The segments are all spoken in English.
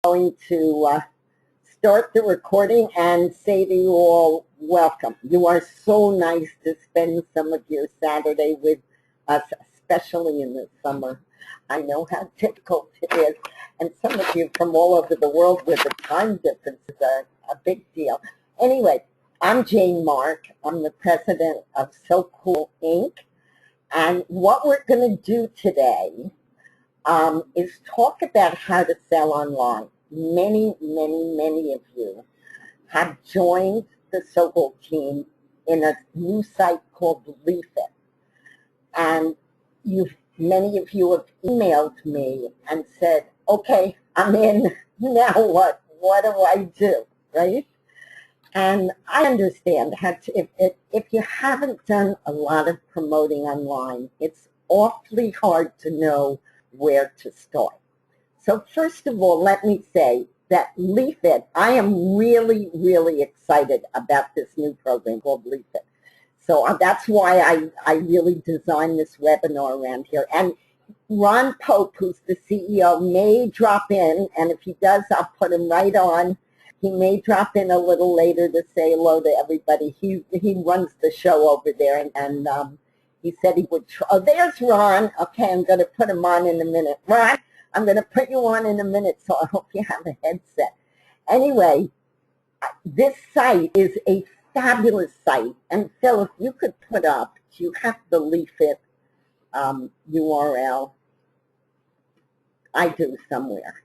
going to start the recording and say to you all, welcome. You are so nice to spend some of your Saturday with us, especially in the summer. I know how difficult it is, and some of you from all over the world with the time difference is a big deal. Anyway, I'm Jane Mark. I'm the president of So Cool Inc. And what we're going to do today is talk about how to sell online. Many of you have joined the So Cool team in a new site called Leafit. And many of you have emailed me and said, okay, I'm in, now what? What do I do, right? And I understand if you haven't done a lot of promoting online, it's awfully hard to know where to start. So first of all, let me say that Leafit, I am really excited about this new program called Leafit. So that's why I really designed this webinar around here. And Ron Pope, who's the CEO, may drop in, and if he does, I'll put him right on. He may drop in a little later to say hello to everybody. He runs the show over there, and he said he would try. Oh, there's Ron. Okay, I'm going to put him on in a minute. Ron, I'm going to put you on in a minute, so I hope you have a headset. Anyway, this site is a fabulous site. And Phil, if you could put up, you have the Leafit URL. I do somewhere.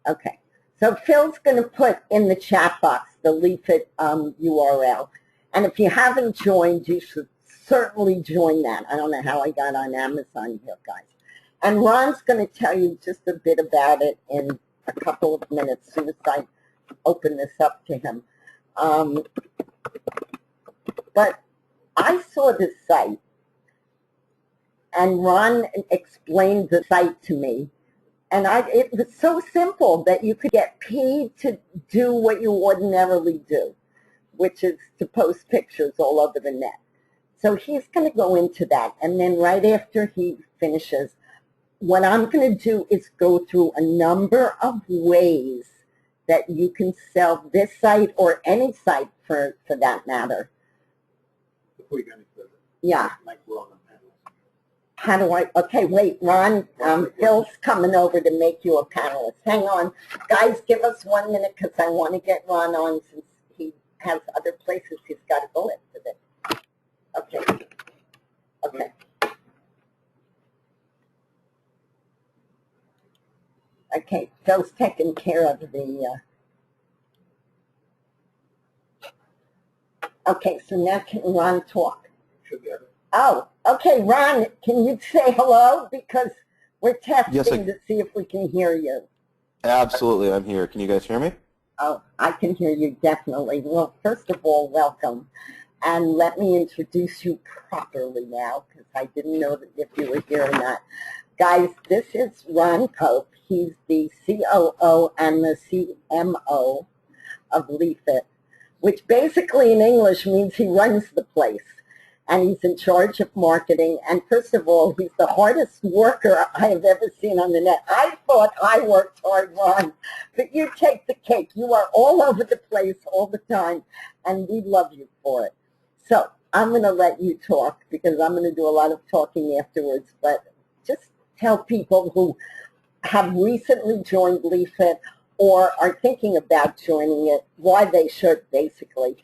Okay. So Phil's going to put in the chat box the Leafit URL. And if you haven't joined, you should certainly join that. I don't know how I got on Amazon here, guys. And Ron's going to tell you just a bit about it in a couple of minutes as soon as I open this up to him. But I saw this site, and Ron explained the site to me. And it was so simple that you could get paid to do what you ordinarily do, which is to post pictures all over the net. So he's going to go into that. And then right after he finishes, what I'm going to do is go through a number of ways that you can sell this site or any site for that matter. Before you go any further. Yeah. Like we're on the panel. How do I, okay, wait, Ron, Phil's coming over to make you a panelist. Hang on. Guys, give us 1 minute because I want to get Ron on since he has other places he's got to go into this. Okay. Okay. Okay, Phil's taking care of the, okay, so now can Ron talk? Should be able. Oh, okay, Ron, can you say hello? Because we're testing Yes, to see if we can hear you. Absolutely, I'm here. Can you guys hear me? Oh, I can hear you definitely. Well, first of all, welcome. And let me introduce you properly now, because I didn't know if you were here or not. Guys, this is Ron Pope. He's the COO and the CMO of Leafit, which basically in English means he runs the place. And he's in charge of marketing. And first of all, he's the hardest worker I have ever seen on the net. I thought I worked hard, Ron, but you take the cake. You are all over the place all the time, and we love you for it. So I'm going to let you talk because I'm going to do a lot of talking afterwards, but just tell people who have recently joined Leafit or are thinking about joining it why they should, basically.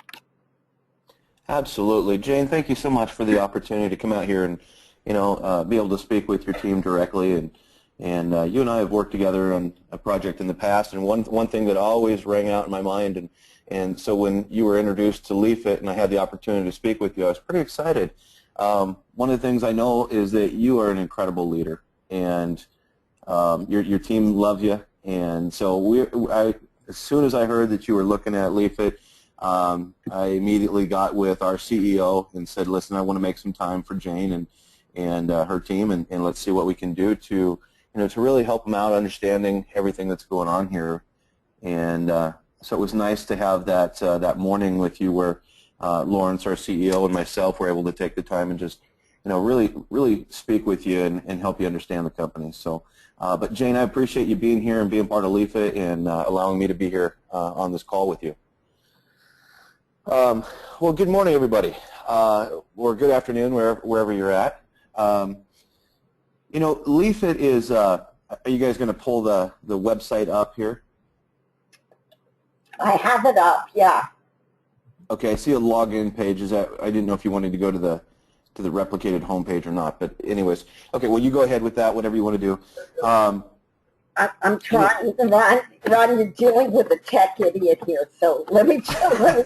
Absolutely. Jane, thank you so much for the opportunity to come out here and, be able to speak with your team directly. And you and I have worked together on a project in the past, and one thing that always rang out in my mind, and so when you were introduced to Leafit and I had the opportunity to speak with you, I was pretty excited. One of the things I know is that you are an incredible leader, and your team love you. And so as soon as I heard that you were looking at Leafit, I immediately got with our CEO and said, listen, I want to make some time for Jane and her team, and let's see what we can do to really help them out understanding everything that's going on here. And so it was nice to have that morning with you where Lawrence, our CEO, and myself were able to take the time and just really speak with you and help you understand the company. So But Jane, I appreciate you being here and being part of LEAFIT and allowing me to be here on this call with you. Well, good morning, everybody, or good afternoon, wherever you're at. You know, LEAFIT is, are you guys going to pull the website up here? I have it up, yeah. Okay, I see a login page. I didn't know if you wanted to go to the replicated homepage or not, but anyways. Okay, well, you go ahead with that, whatever you want to do. I'm trying to run. You're dealing with a tech idiot here, so let me just try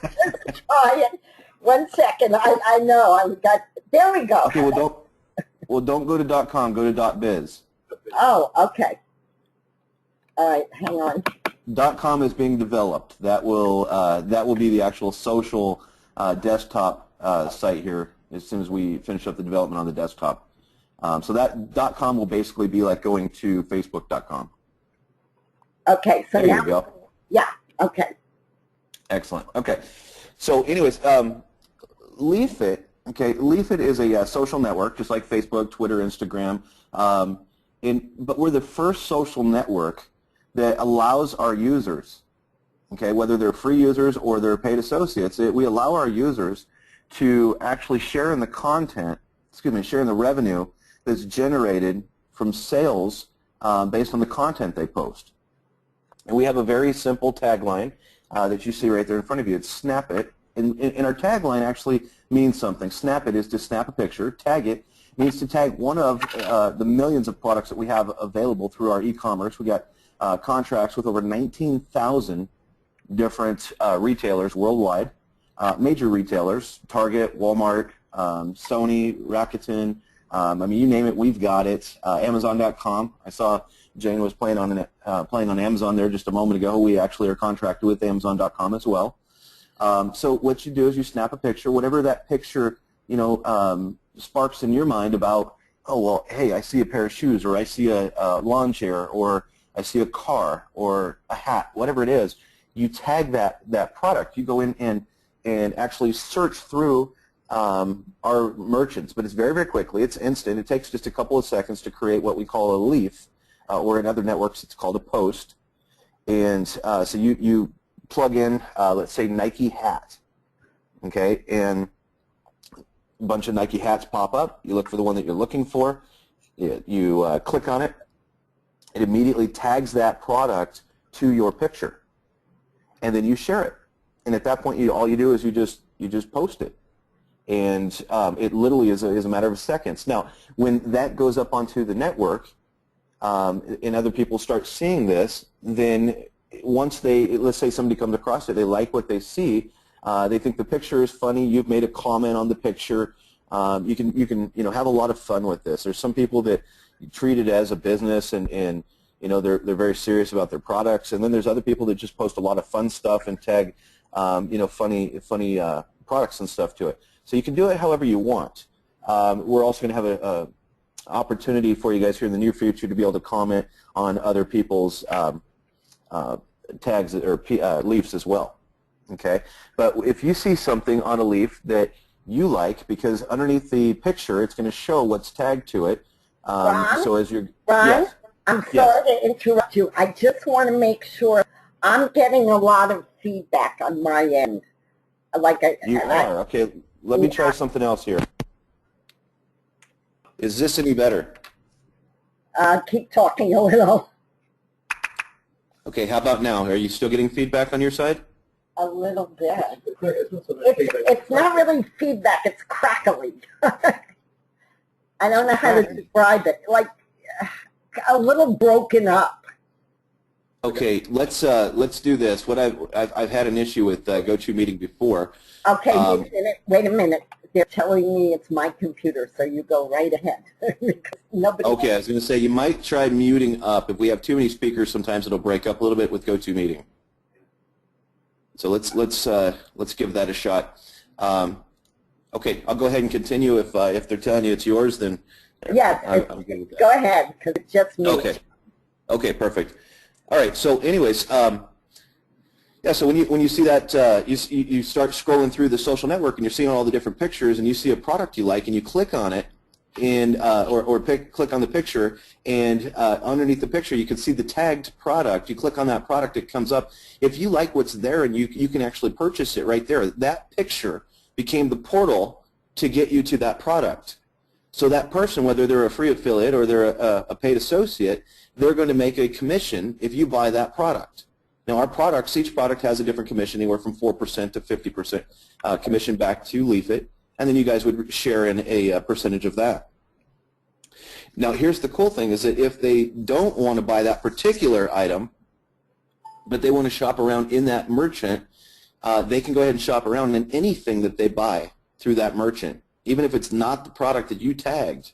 it. 1 second. I know. There we go. Okay, don't go to .com. Go to .biz. Oh, okay. All right, hang on. .com is being developed. That will be the actual social desktop site here as soon as we finish up the development on the desktop. So that .com will basically be like going to Facebook.com. Okay, so there now, you go. Yeah, okay. Excellent. Okay. So anyways, LEAFIT, okay, LEAFIT is a social network, just like Facebook, Twitter, Instagram, but we're the first social network that allows our users, okay, whether they're free users or they're paid associates, we allow our users to actually share in the content, share in the revenue that's generated from sales based on the content they post. And we have a very simple tagline that you see right there in front of you. It's Snap It. And our tagline actually means something. Snap It is to snap a picture. Tag It means to tag one of the millions of products that we have available through our e-commerce. We got contracts with over 19,000 different retailers worldwide, major retailers, Target, Walmart, Sony, Rakuten, I mean, you name it, we've got it. Amazon.com. I saw Jane was playing on Amazon there just a moment ago. We actually are contracted with Amazon.com as well. So what you do is you snap a picture, whatever that picture, you know, sparks in your mind about, oh, well, hey, I see a pair of shoes, or I see a lawn chair, or I see a car, or a hat, whatever it is. You tag that product. You go in and actually search through our merchants, but it's very, very quickly. It's instant. It takes just a couple of seconds to create what we call a leaf, or in other networks it's called a post. And so you plug in, let's say, Nike hat, okay, and a bunch of Nike hats pop up. You look for the one that you're looking for. You click on it. It immediately tags that product to your picture, and then you share it. And at that point, all you do is you just post it, and it literally is a matter of seconds. Now, when that goes up onto the network, and other people start seeing this, then once let's say somebody comes across it, they like what they see, they think the picture is funny. You've made a comment on the picture. You can have a lot of fun with this. There's some people that treat it as a business, and you know, they're very serious about their products, and then there's other people that just post a lot of fun stuff and tag you know, funny products and stuff to it. So you can do it however you want. We're also going to have a opportunity for you guys here in the near future to be able to comment on other people's tags or leafs as well. Okay, but if you see something on a leaf that you like, because underneath the picture it's going to show what's tagged to it. Ron? So as you're Ron, yes. I'm sorry to interrupt you. I just want to make sure I'm getting a lot of feedback on my end. You are. Okay, let me try something else here. Is this any better? Keep talking a little. Okay, how about now? Are you still getting feedback on your side? A little bit. It's It's not really feedback. It's crackling. I don't know how to describe it. Like a little broken up. Okay, let's do this. What I've had an issue with GoToMeeting before. Okay, wait a minute. They're telling me it's my computer, so you go right ahead. Nobody. Okay, I was going to say you might try muting up. If we have too many speakers, sometimes it'll break up a little bit with GoToMeeting. So let's give that a shot. Okay, I'll go ahead and continue. If they're telling you it's yours, then yes, I'm good with that. Go ahead, because it's just me. Okay. Okay, perfect. All right. So, anyways, yeah. So when you see that, you start scrolling through the social network and you're seeing all the different pictures, and you see a product you like, and you click on it, and click on the picture, and underneath the picture you can see the tagged product. You click on that product, it comes up. If you like what's there, and you can actually purchase it right there, that picture became the portal to get you to that product. So that person, whether they're a free affiliate or they're a paid associate, they're going to make a commission if you buy that product. Now our products, each product has a different commission, anywhere from 4% to 50% commission back to Leafit, and then you guys would share in a percentage of that. Now here's the cool thing, is that if they don't want to buy that particular item, but they want to shop around in that merchant, they can go ahead and shop around in anything that they buy through that merchant. Even if it's not the product that you tagged,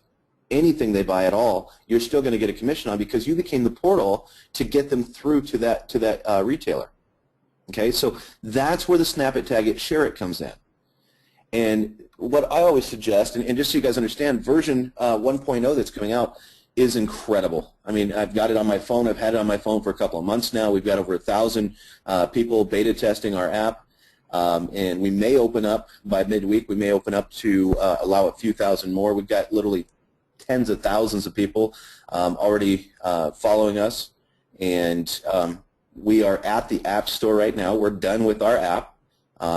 anything they buy at all, you're still going to get a commission on, because you became the portal to get them through to that retailer. Okay, so that's where the Snap It, Tag It, Share It comes in. And what I always suggest, and just so you guys understand, version 1.0 that's coming out is incredible. I mean, I've got it on my phone. I've had it on my phone for a couple of months now. We've got over 1,000 people beta testing our app. And we may open up by midweek. We may open up to allow a few thousand more. We've got literally tens of thousands of people already following us, and we are at the App Store right now. We're done with our app,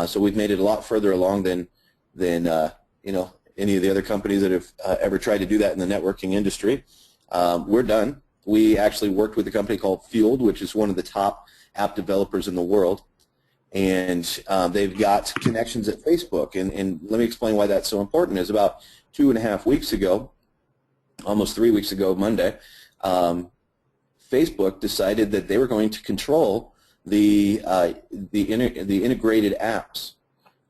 so we've made it a lot further along than you know, any of the other companies that have ever tried to do that in the networking industry. We're done. We actually worked with a company called Fueled, which is one of the top app developers in the world. And they've got connections at Facebook. And let me explain why that's so important. Is about 2.5 weeks ago, almost 3 weeks ago, Monday, Facebook decided that they were going to control the integrated apps.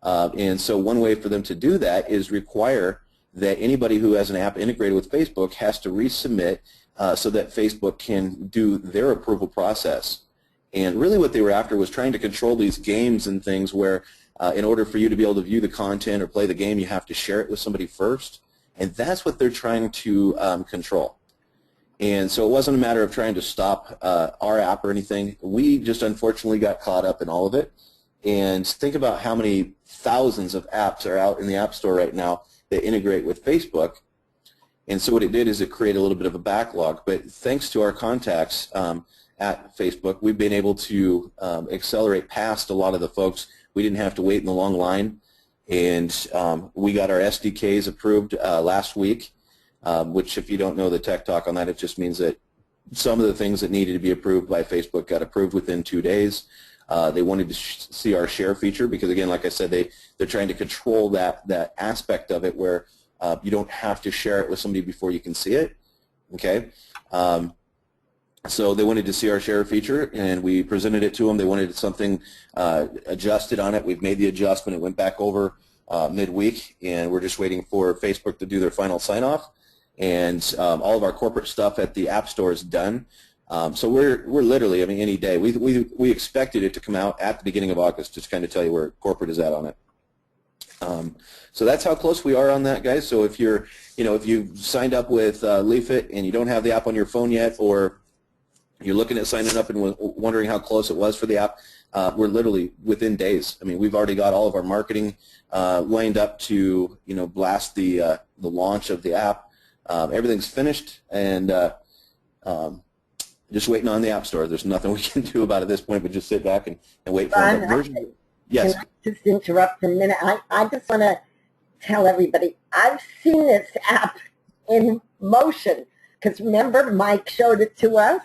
And so one way for them to do that is require that anybody who has an app integrated with Facebook has to resubmit so that Facebook can do their approval process. And really what they were after was trying to control these games and things where in order for you to be able to view the content or play the game, you have to share it with somebody first. And that's what they're trying to control. And so it wasn't a matter of trying to stop our app or anything. We just unfortunately got caught up in all of it. And think about how many thousands of apps are out in the App Store right now that integrate with Facebook. And so what it did is it created a little bit of a backlog. But thanks to our contacts at Facebook, we've been able to accelerate past a lot of the folks. We didn't have to wait in the long line, and we got our SDKs approved last week, which, if you don't know the tech talk on that, it just means that some of the things that needed to be approved by Facebook got approved within 2 days. They wanted to see our share feature because, again, like I said, they're trying to control that aspect of it where you don't have to share it with somebody before you can see it. Okay. So they wanted to see our share feature, and we presented it to them. They wanted something adjusted on it. We've made the adjustment. It went back over midweek, and we're just waiting for Facebook to do their final sign-off. And all of our corporate stuff at the App Store is done. So we're literally, I mean, any day. We expected it to come out at the beginning of August, just to kind of tell you where corporate is at on it. So that's how close we are on that, guys. So if you're, if you've signed up with Leafit and you don't have the app on your phone yet, or you're looking at signing up and wondering how close it was for the app, we're literally within days. I mean, we've already got all of our marketing lined up to, blast the launch of the app. Everything's finished, and just waiting on the App Store. There's nothing we can do about it at this point, but just sit back and wait for the version. Yes. Can I just interrupt for a minute? I just want to tell everybody, I've seen this app in motion, because remember, Mike showed it to us.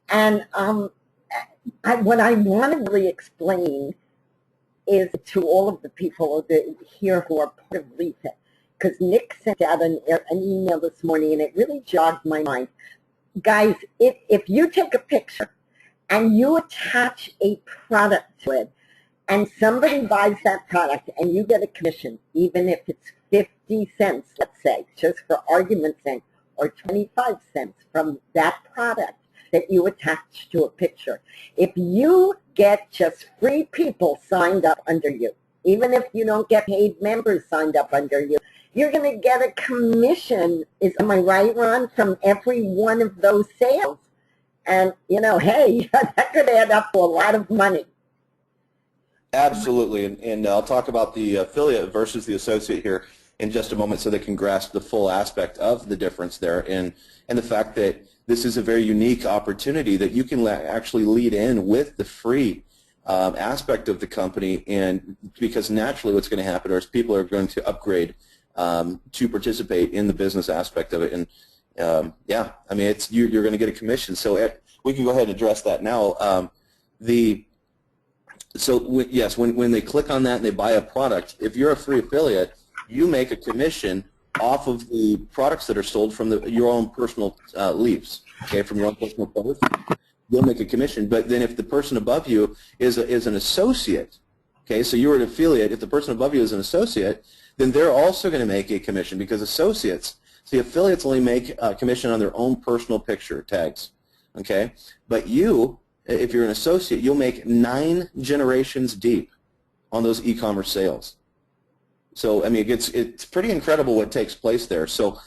And what I want to really explain is to all of the people here who are part of Leafit, because Nick sent out an email this morning, and it really jogged my mind. Guys, if you take a picture and you attach a product to it, and somebody buys that product and you get a commission, even if it's 50 cents, let's say, just for argument's sake, or 25 cents from that product that you attach to a picture. If you get just free people signed up under you, even if you don't get paid members signed up under you, you're going to get a commission, am I right, Ron, from every one of those sales. And, hey, that could add up to a lot of money. Absolutely, and I'll talk about the affiliate versus the associate here. in just a moment so they can grasp the full aspect of the difference there, and the fact that this is a very unique opportunity that you can actually lead in with the free aspect of the company, and because naturally what's going to happen is people are going to upgrade to participate in the business aspect of it. And yeah, I mean, you're going to get a commission. So we can go ahead and address that now. Yes, when they click on that and they buy a product, if you're a free affiliate, you make a commission off of the products that are sold from your own personal leaves, okay, from your own personal post. You'll make a commission. But then if the person above you is an associate, okay, so you're an affiliate, if the person above you is an associate, then they're also going to make a commission, because associates, see, affiliates only make a commission on their own personal picture tags, okay? But you, if you're an associate, you'll make 9 generations deep on those e-commerce sales. So, I mean, it's pretty incredible what takes place there. So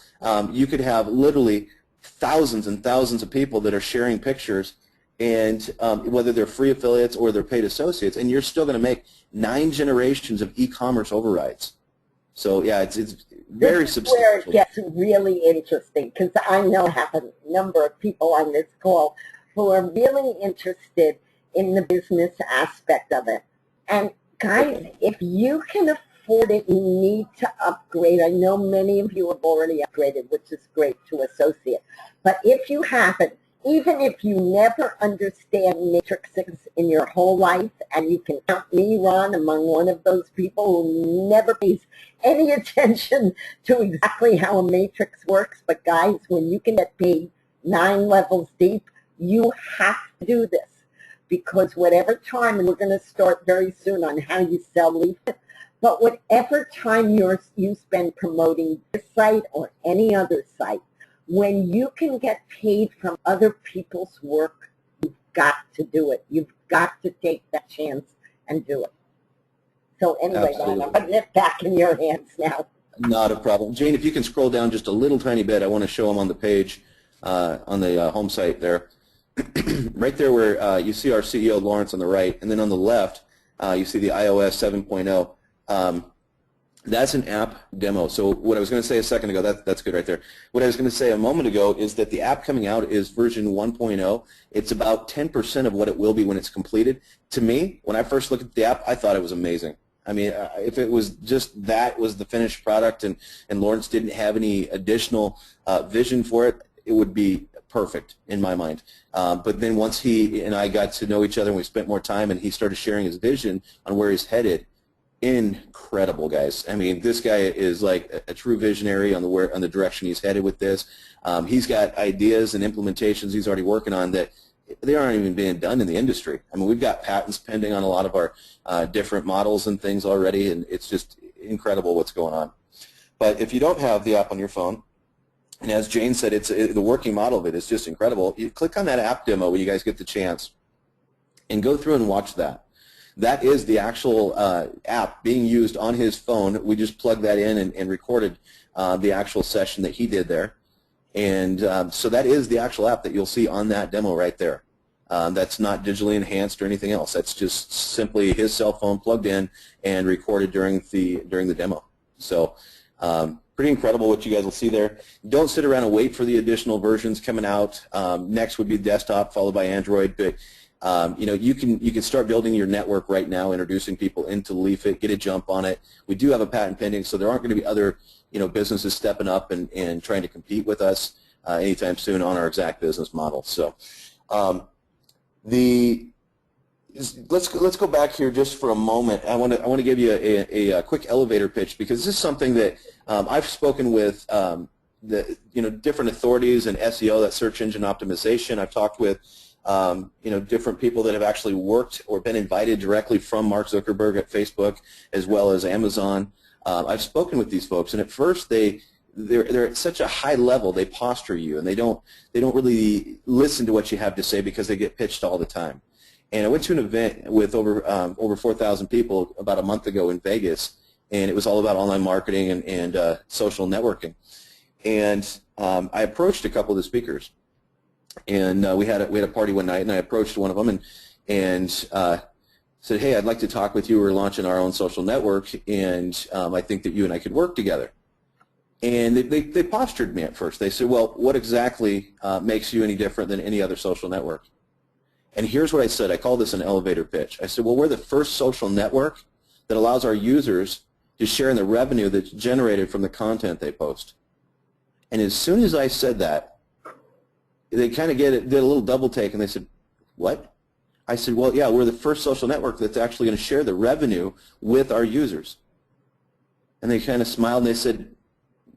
you could have literally thousands and thousands of people that are sharing pictures, and whether they're free affiliates or they're paid associates, and you're still going to make 9 generations of e-commerce overrides. So, yeah, it's very substantial. Where it gets really interesting, because I know I have a number of people on this call who are really interested in the business aspect of it. And, guys, if you can afford it, you need to upgrade. I know many of you have already upgraded, which is great, to associate. But if you haven't, even if you never understand matrices in your whole life, and you can count me, Ron, among one of those people who never pays any attention to exactly how a matrix works, but guys, when you can get paid 9 levels deep, you have to do this, because whatever time, and we're going to start very soon on how you sell leaflets, but whatever time you spend promoting this site or any other site, when you can get paid from other people's work, you've got to do it. You've got to take that chance and do it. So anyway, Ron, I'm putting it back in your hands now. Not a problem. Jane, if you can scroll down just a little tiny bit, I want to show them on the page, on the home site there. Right there where you see our CEO, Lawrence, on the right, and then on the left, you see the iOS 7.0. That's an app demo. So what I was going to say a second ago, that's good right there. What I was going to say a moment ago is that the app coming out is version 1.0. It's about 10% of what it will be when it's completed. To me, when I first looked at the app, I thought it was amazing. I mean, if it was just that was the finished product and Lawrence didn't have any additional vision for it, it would be perfect in my mind. But then once he and I got to know each other and we spent more time and he started sharing his vision on where he's headed, incredible, guys. I mean, this guy is like a true visionary on the direction he's headed with this. He's got ideas and implementations he's already working on that they aren't even being done in the industry. I mean, we've got patents pending on a lot of our different models and things already, and it's just incredible what's going on. But if you don't have the app on your phone, and as Jane said, the working model of it is just incredible. You click on that app demo when you guys get the chance and go through and watch that. That is the actual app being used on his phone. We just plugged that in and recorded the actual session that he did there. And so that is the actual app that you'll see on that demo right there. That's not digitally enhanced or anything else. That's just simply his cell phone plugged in and recorded during the demo. So pretty incredible what you guys will see there. Don't sit around and wait for the additional versions coming out. Next would be desktop, followed by Android. But you know, you can start building your network right now, introducing people into Leafit, get a jump on it. We do have a patent pending, so there aren't going to be other businesses stepping up and trying to compete with us anytime soon on our exact business model. So let's go back here just for a moment. I want to give you a quick elevator pitch, because this is something that I've spoken with different authorities in SEO, that search engine optimization. I've talked with different people that have actually worked or been invited directly from Mark Zuckerberg at Facebook, as well as Amazon. I've spoken with these folks, and at first they're at such a high level, they posture you, and they don't really listen to what you have to say because they get pitched all the time. And I went to an event with over 4,000 people about a month ago in Vegas, and it was all about online marketing and social networking. And I approached a couple of the speakers. And we had a party one night, and I approached one of them and said, "Hey, I'd like to talk with you. We're launching our own social network, and I think that you and I could work together." And they postured me at first. They said, well, what exactly makes you any different than any other social network? And here's what I said. I call this an elevator pitch. I said, well, we're the first social network that allows our users to share in the revenue that's generated from the content they post. And as soon as I said that, they kind of did a little double take, and they said, what? I said, well, yeah, we're the first social network that's actually going to share the revenue with our users. And they kind of smiled, and they said,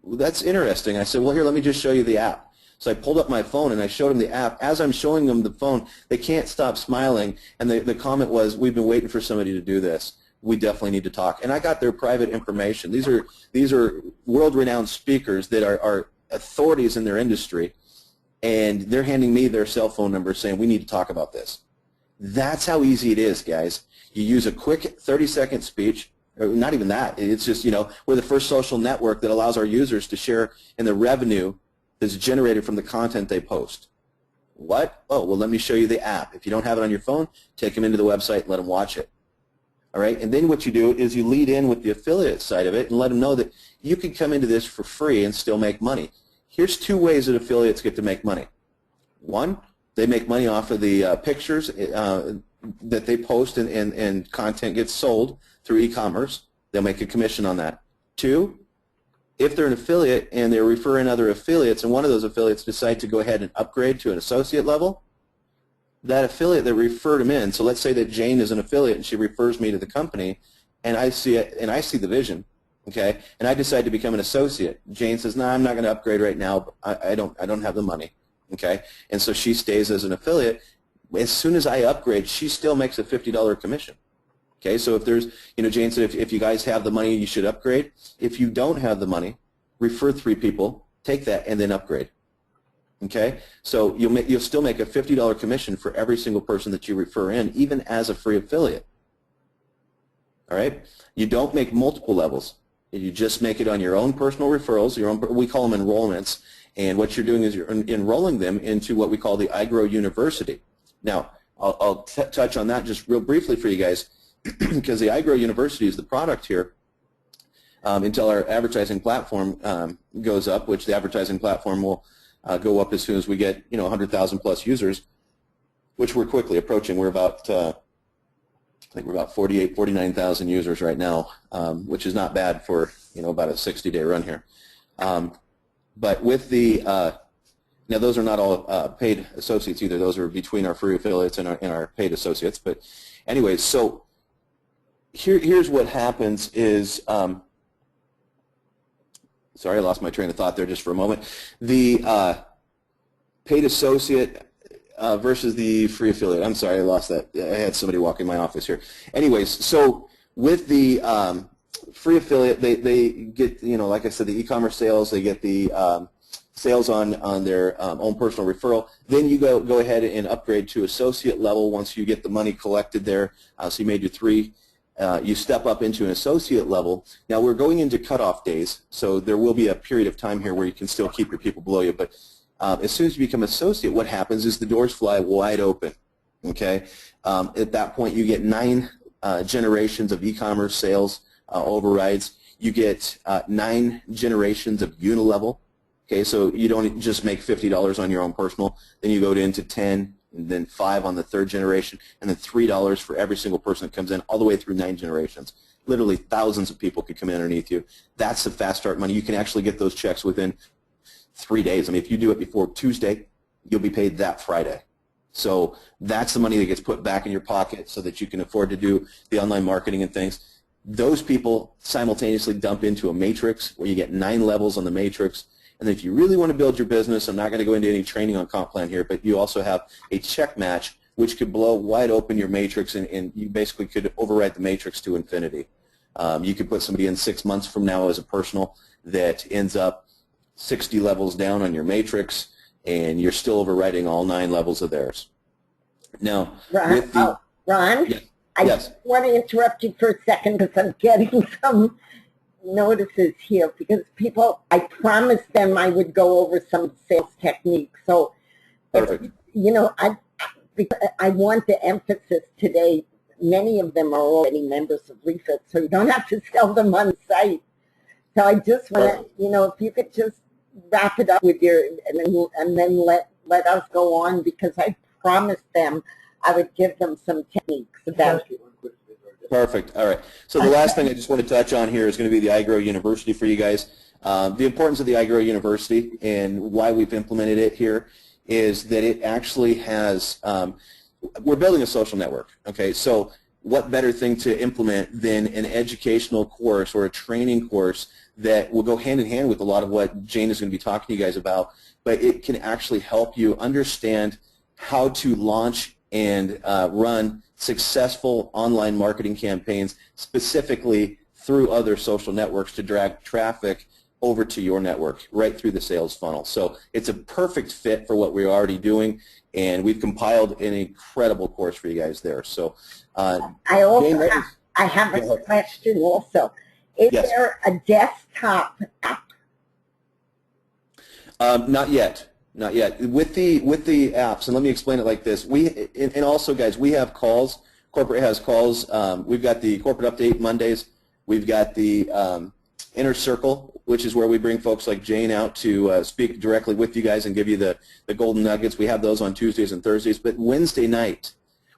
well, that's interesting. I said, well, here, let me just show you the app. So I pulled up my phone, and I showed them the app. As I'm showing them the phone, they can't stop smiling, and the comment was, we've been waiting for somebody to do this. We definitely need to talk. And I got their private information. These are world-renowned speakers that are authorities in their industry, and they're handing me their cell phone number saying, we need to talk about this. That's how easy it is, guys. You use a quick 30-second speech, or not even that. It's just, we're the first social network that allows our users to share in the revenue that's generated from the content they post. What? Oh, well, let me show you the app. If you don't have it on your phone, take them into the website and let them watch it. All right? And then what you do is you lead in with the affiliate side of it and let them know that you can come into this for free and still make money. Here's two ways that affiliates get to make money. One, they make money off of the pictures that they post and content gets sold through e-commerce. They'll make a commission on that. Two, if they're an affiliate and they're referring other affiliates and one of those affiliates decide to go ahead and upgrade to an associate level, that affiliate that referred them in, so let's say that Jane is an affiliate and she refers me to the company and I see it and I see the vision, okay, and I decide to become an associate. Jane says, no, I'm not going to upgrade right now. I don't have the money, okay, and so she stays as an affiliate. As soon as I upgrade, she still makes a $50 commission. Okay, so if there's, Jane said if you guys have the money, you should upgrade. If you don't have the money, refer 3 people, take that, and then upgrade. Okay, so you'll still make a $50 commission for every single person that you refer in, even as a free affiliate. All right, you don't make multiple levels. You just make it on your own personal referrals. We call them enrollments, and what you're doing is you're enrolling them into what we call the iGrow University. Now, I'll touch on that just real briefly for you guys. Because the iGrow University is the product here until our advertising platform goes up, which the advertising platform will go up as soon as we get 100,000 plus users, which we're quickly approaching. We're about I think we're about 49,000 users right now, which is not bad for about a 60-day run here. But with the now those are not all paid associates either. Those are between our free affiliates and our paid associates. But anyways, so here's what happens is, sorry, I lost my train of thought there just for a moment. The paid associate versus the free affiliate. I'm sorry, I lost that. I had somebody walk in my office here. Anyways, so with the free affiliate, they get, like I said, the e-commerce sales. They get the sales on their own personal referral. Then you go ahead and upgrade to associate level once you get the money collected there. So you made your 3. You step up into an associate level. Now we're going into cutoff days, so there will be a period of time here where you can still keep your people below you. But as soon as you become associate, what happens is the doors fly wide open. Okay, at that point you get 9 generations of e-commerce sales overrides. You get 9 generations of unilevel. Okay, so you don't just make $50 on your own personal. Then you go into 10. And then 5 on the 3rd generation, and then $3 for every single person that comes in, all the way through 9 generations. Literally thousands of people could come in underneath you. That's the fast start money. You can actually get those checks within 3 days. I mean, if you do it before Tuesday, you'll be paid that Friday. So that's the money that gets put back in your pocket so that you can afford to do the online marketing and things. Those people simultaneously dump into a matrix where you get 9 levels on the matrix. And if you really want to build your business, I'm not going to go into any training on comp plan here, but you also have a check match, which could blow wide open your matrix, and you basically could override the matrix to infinity. You could put somebody in 6 months from now as a personal that ends up 60 levels down on your matrix, and you're still overriding all 9 levels of theirs. Now, Ron, Ron, yes. I Yes. want to interrupt you for a second because I'm getting some notices here because people, I promised them I would go over some sales techniques. So, Perfect. I want the emphasis today. Many of them are already members of Refit, so you don't have to sell them on site. So I just want to, if you could just wrap it up with your, and then let us go on, because I promised them I would give them some techniques about. Perfect. All right. So the last thing I just want to touch on here is going to be the iGrow University for you guys. The importance of the iGrow University and why we've implemented it here is that it actually has, we're building a social network, okay? So what better thing to implement than an educational course or a training course that will go hand in hand with a lot of what Jane is going to be talking to you guys about, but it can actually help you understand how to launch and run successful online marketing campaigns, specifically through other social networks, to drag traffic over to your network, right through the sales funnel. So it's a perfect fit for what we're already doing, and we've compiled an incredible course for you guys there. So I have a question also. Is there a desktop app? Not yet. Not yet. With the apps, and let me explain it like this. And also, guys, we have calls. Corporate has calls. We've got the corporate update Mondays. We've got the Inner Circle, which is where we bring folks like Jane out to speak directly with you guys and give you the golden nuggets. We have those on Tuesdays and Thursdays. But Wednesday night,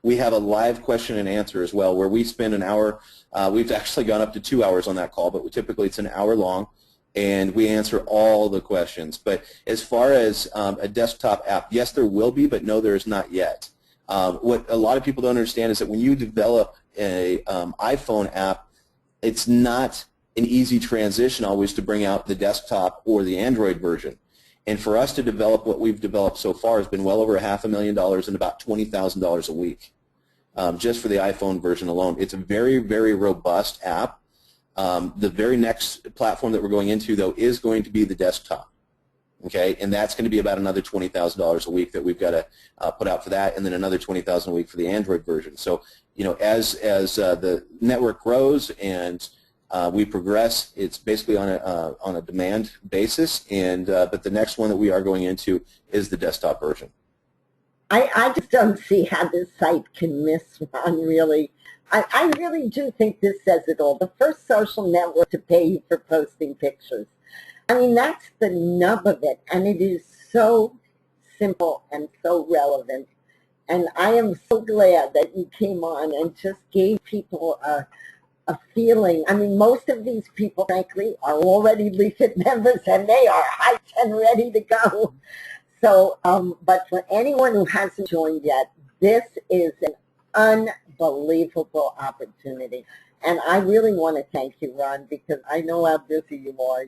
we have a live question and answer as well, where we spend an hour. We've actually gone up to 2 hours on that call, but typically it's an hour long, and we answer all the questions. But as far as a desktop app, yes, there will be, but no, there is not yet. What a lot of people don't understand is that when you develop a iPhone app, it's not an easy transition always to bring out the desktop or the Android version. And for us to develop what we've developed so far has been well over $500,000 and about $20,000 a week, just for the iPhone version alone. It's a very, very robust app. The very next platform that we're going into, though, is going to be the desktop, okay? And that's going to be about another $20,000 a week that we've got to put out for that, and then another $20,000 a week for the Android version. So, as the network grows and we progress, it's basically on a demand basis, and but the next one that we are going into is the desktop version. I just don't see how this site can miss one, really. I really do think this says it all. The first social network to pay you for posting pictures. I mean, that's the nub of it, and it is so simple and so relevant. And I am so glad that you came on and just gave people a feeling. I mean, most of these people, frankly, are already LeafIt members, and they are hyped and ready to go. So, but for anyone who hasn't joined yet, this is an unbelievable opportunity. And I really want to thank you, Ron, because I know how busy you are.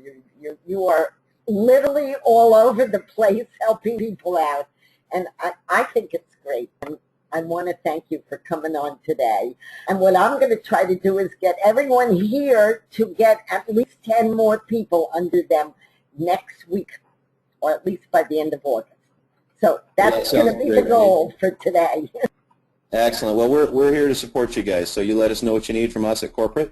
You are literally all over the place helping people out. And I think it's great. And I want to thank you for coming on today. And what I'm going to try to do is get everyone here to get at least 10 more people under them next week, or at least by the end of August. So that's going to be the goal for today. Excellent. Well, we're here to support you guys, so you let us know what you need from us at corporate.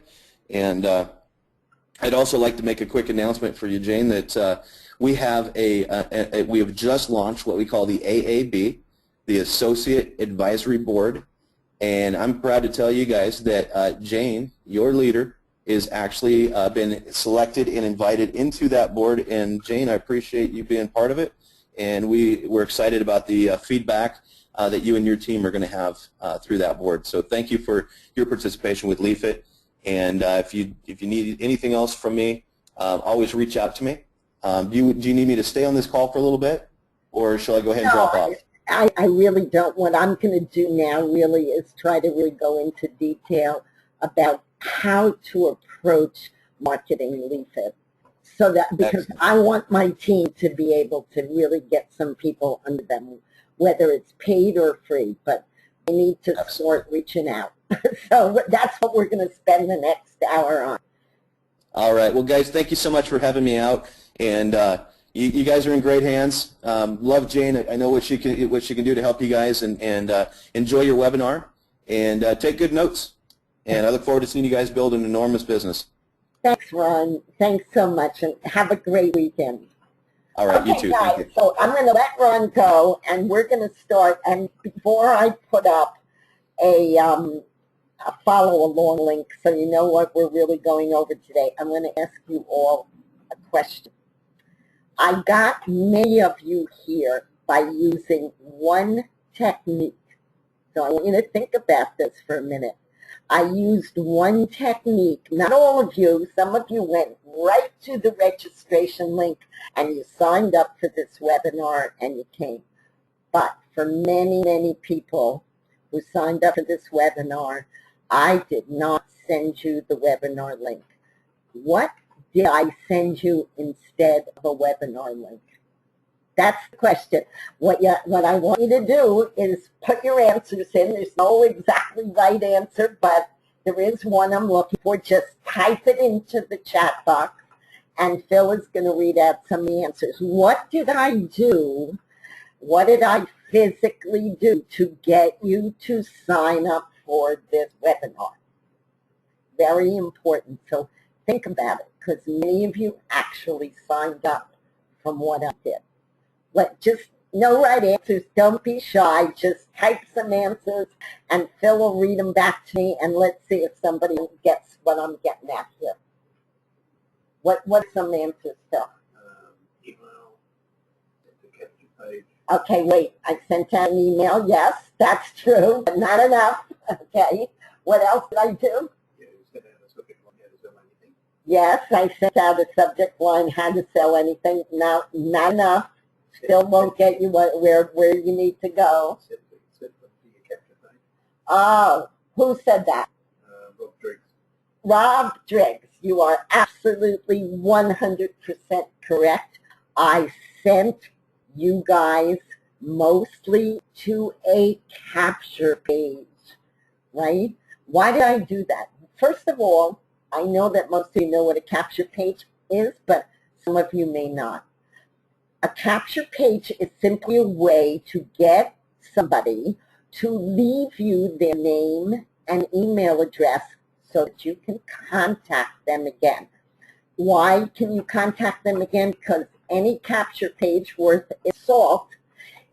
And I'd also like to make a quick announcement for you, Jane, that we have we have just launched what we call the AAB, the Associate Advisory Board, and I'm proud to tell you guys that Jane, your leader, is actually been selected and invited into that board. And Jane, I appreciate you being part of it, and we're excited about the feedback that you and your team are going to have through that board. So thank you for your participation with LeafIt. And if you need anything else from me, always reach out to me. Do you need me to stay on this call for a little bit, or shall I go ahead and drop off? I really don't. What I'm going to do now really is try to really go into detail about how to approach marketing LeafIt. So that, because I want my team to be able to really get some people under them, whether it's paid or free, but I need to start reaching out. So that's what we're going to spend the next hour on. All right. Well, guys, thank you so much for having me out. And you guys are in great hands. Love Jane. I know what she can do to help you guys, and enjoy your webinar, and take good notes. And I look forward to seeing you guys build an enormous business. Thanks, Ron. Thanks so much, and have a great weekend. All right, okay, you too. Guys, thank you. So I'm going to let Ron go, and we're going to start. And before I put up a follow along link so you know what we're really going over today. I'm going to ask you all a question. I got many of you here by using one technique. So I want you to think about this for a minute. I used one technique. Not all of you. Some of you went right to the registration link and you signed up for this webinar and you came. But for many, many people who signed up for this webinar, I did not send you the webinar link. What did I send you instead of a webinar link? That's the question. What I want you to do is put your answers in. There's no exactly right answer, but there is one I'm looking for. Just type it into the chat box, and Phil is going to read out some of the answers. What did I do? What did I physically do to get you to sign up for this webinar? Very important. So think about it, because many of you actually signed up from what I did. Just no right answers. Don't be shy. Just type some answers, and Phil will read them back to me, and let's see if somebody gets what I'm getting at here. What's some answers, Phil? Email, the capture page. Okay, wait. I sent out an email. Yes, that's true, but not enough. Okay. What else did I do? Yeah, you sent out a subject line, how to sell anything. Yes, I sent out a subject line, how to sell anything. No, not enough. Still won't get you where you need to go. Set them to your capture page. Oh, who said that? Rob Driggs. Rob Driggs. You are absolutely 100% correct. I sent you guys mostly to a capture page, right? Why did I do that? First of all, I know that most of you know what a capture page is, but some of you may not. A capture page is simply a way to get somebody to leave you their name and email address so that you can contact them again. Why can you contact them again? Because any capture page worth its salt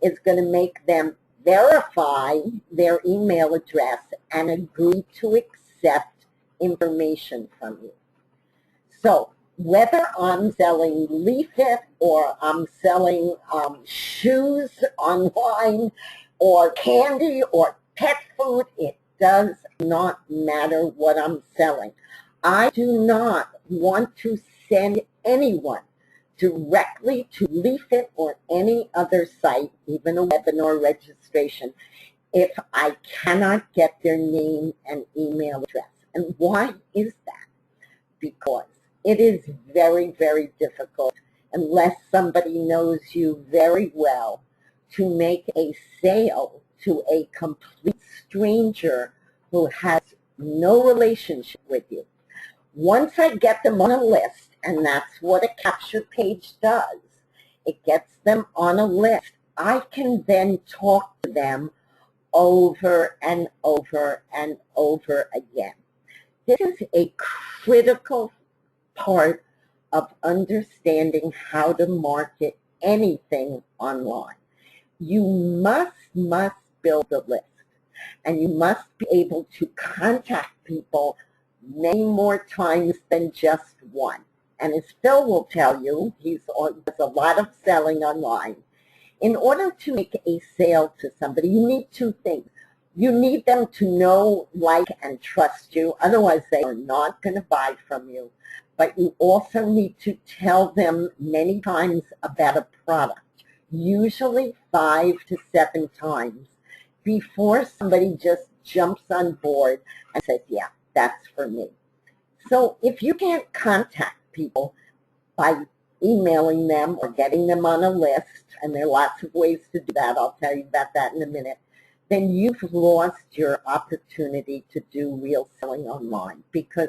is going to make them verify their email address and agree to accept information from you. So whether I'm selling leaflet or I'm selling shoes online or candy or pet food, it does not matter what I'm selling. I do not want to send anyone directly to Leafit or any other site, even a webinar registration, if I cannot get their name and email address. And why is that? Because it is very, very difficult, unless somebody knows you very well, to make a sale to a complete stranger who has no relationship with you. Once I get them on a list, and that's what a capture page does, it gets them on a list, I can then talk to them over and over and over again. This is a critical part of understanding how to market anything online. You must build a list, and you must be able to contact people many more times than just one. And as Phil will tell you, he does a lot of selling online. In order to make a sale to somebody, you need two things. You need them to know, like, and trust you. Otherwise, they are not going to buy from you. But you also need to tell them many times about a product, usually 5 to 7 times, before somebody just jumps on board and says, yeah, that's for me. So if you can't contact people by emailing them or getting them on a list, and there are lots of ways to do that, I'll tell you about that in a minute, then you've lost your opportunity to do real selling online, because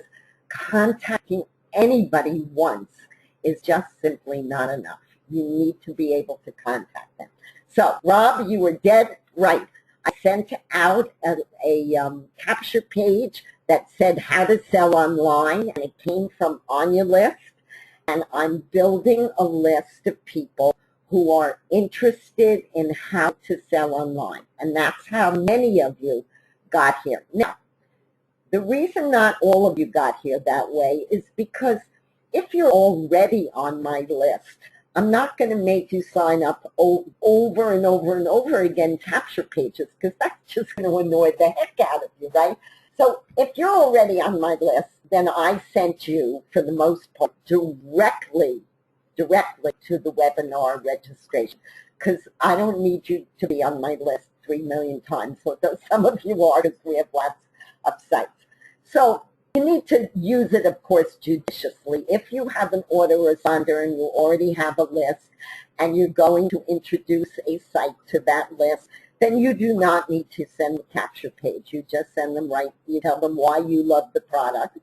contacting anybody once is just simply not enough. You need to be able to contact them. So, Rob, you were dead right. I sent out a capture page that said how to sell online, and it came from Anya List, and I'm building a list of people who are interested in how to sell online, and that's how many of you got here. Now, The reason not all of you got here that way is because if you're already on my list, I'm not going to make you sign up over and over and over again capture pages, because that's just going to annoy the heck out of you, right? So if you're already on my list, then I sent you, for the most part, directly to the webinar registration, because I don't need you to be on my list 3 million times, although some of you are, because we have lots of sites. So you need to use it, of course, judiciously. If you have an autoresponder and you already have a list and you're going to introduce a site to that list, then you do not need to send the capture page. You just send them you tell them why you love the product,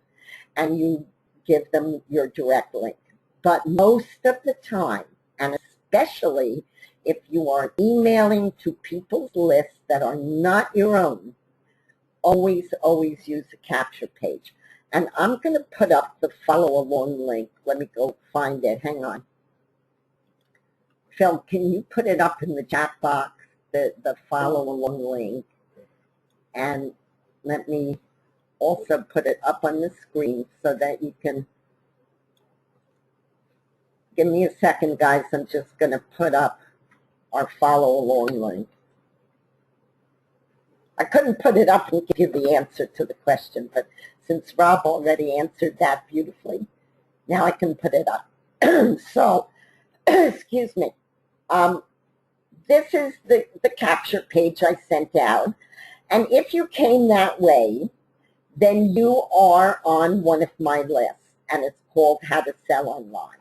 and you give them your direct link. But most of the time, and especially if you are emailing to people's lists that are not your own, always use a capture page. And I'm going to put up the follow-along link. Let me go find it. Hang on. Phil, can you put it up in the chat box, the follow-along link? And let me also put it up on the screen so that you can... Give me a second, guys. I'm just going to put up our follow-along link. I couldn't put it up and give you the answer to the question, but since Rob already answered that beautifully, now I can put it up. So, excuse me. This is the capture page I sent out. And if you came that way, then you are on one of my lists, and it's called How to Sell Online.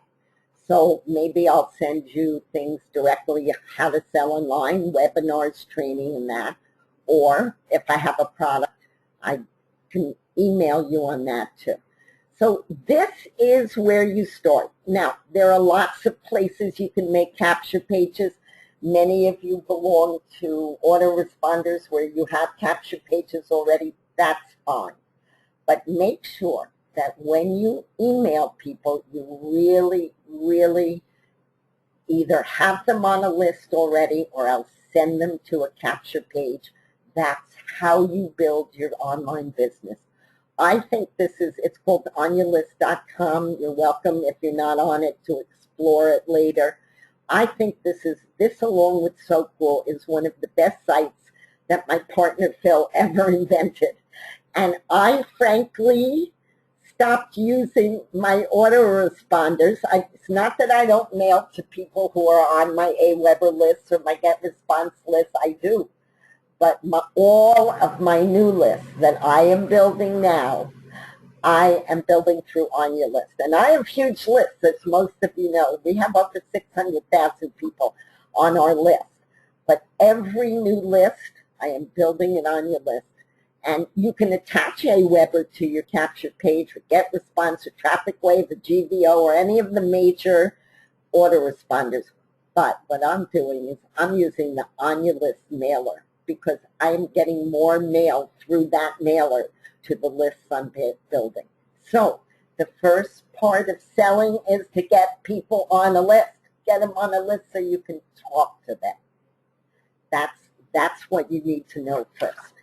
So maybe I'll send you things directly, how to sell online, webinars, training, and that. Or if I have a product, I can email you on that too. So this is where you start. Now, there are lots of places you can make capture pages. Many of you belong to autoresponders where you have capture pages already. That's fine. But make sure that when you email people, you really either have them on a list already or else send them to a capture page. That's how you build your online business. I think it's called OnYourList.com. You're welcome, if you're not on it, to explore it later. I think this along with SoCool is one of the best sites that my partner Phil ever invented. And I frankly stopped using my autoresponders. It's not that I don't mail to people who are on my AWeber list or my GetResponse list. I do. But all of my new lists that I am building now, I am building through On Your List. And I have huge lists, as most of you know. We have over 600,000 people on our list. But every new list, I am building it on your list. And you can attach AWeber to your capture page or GetResponse or TrafficWave or GVO or any of the major autoresponders. But what I'm doing is I'm using the On Your List mailer, because I'm getting more mail through that mailer to the lists I'm building. So the first part of selling is to get people on a list. Get them on a list so you can talk to them. That's what you need to know first.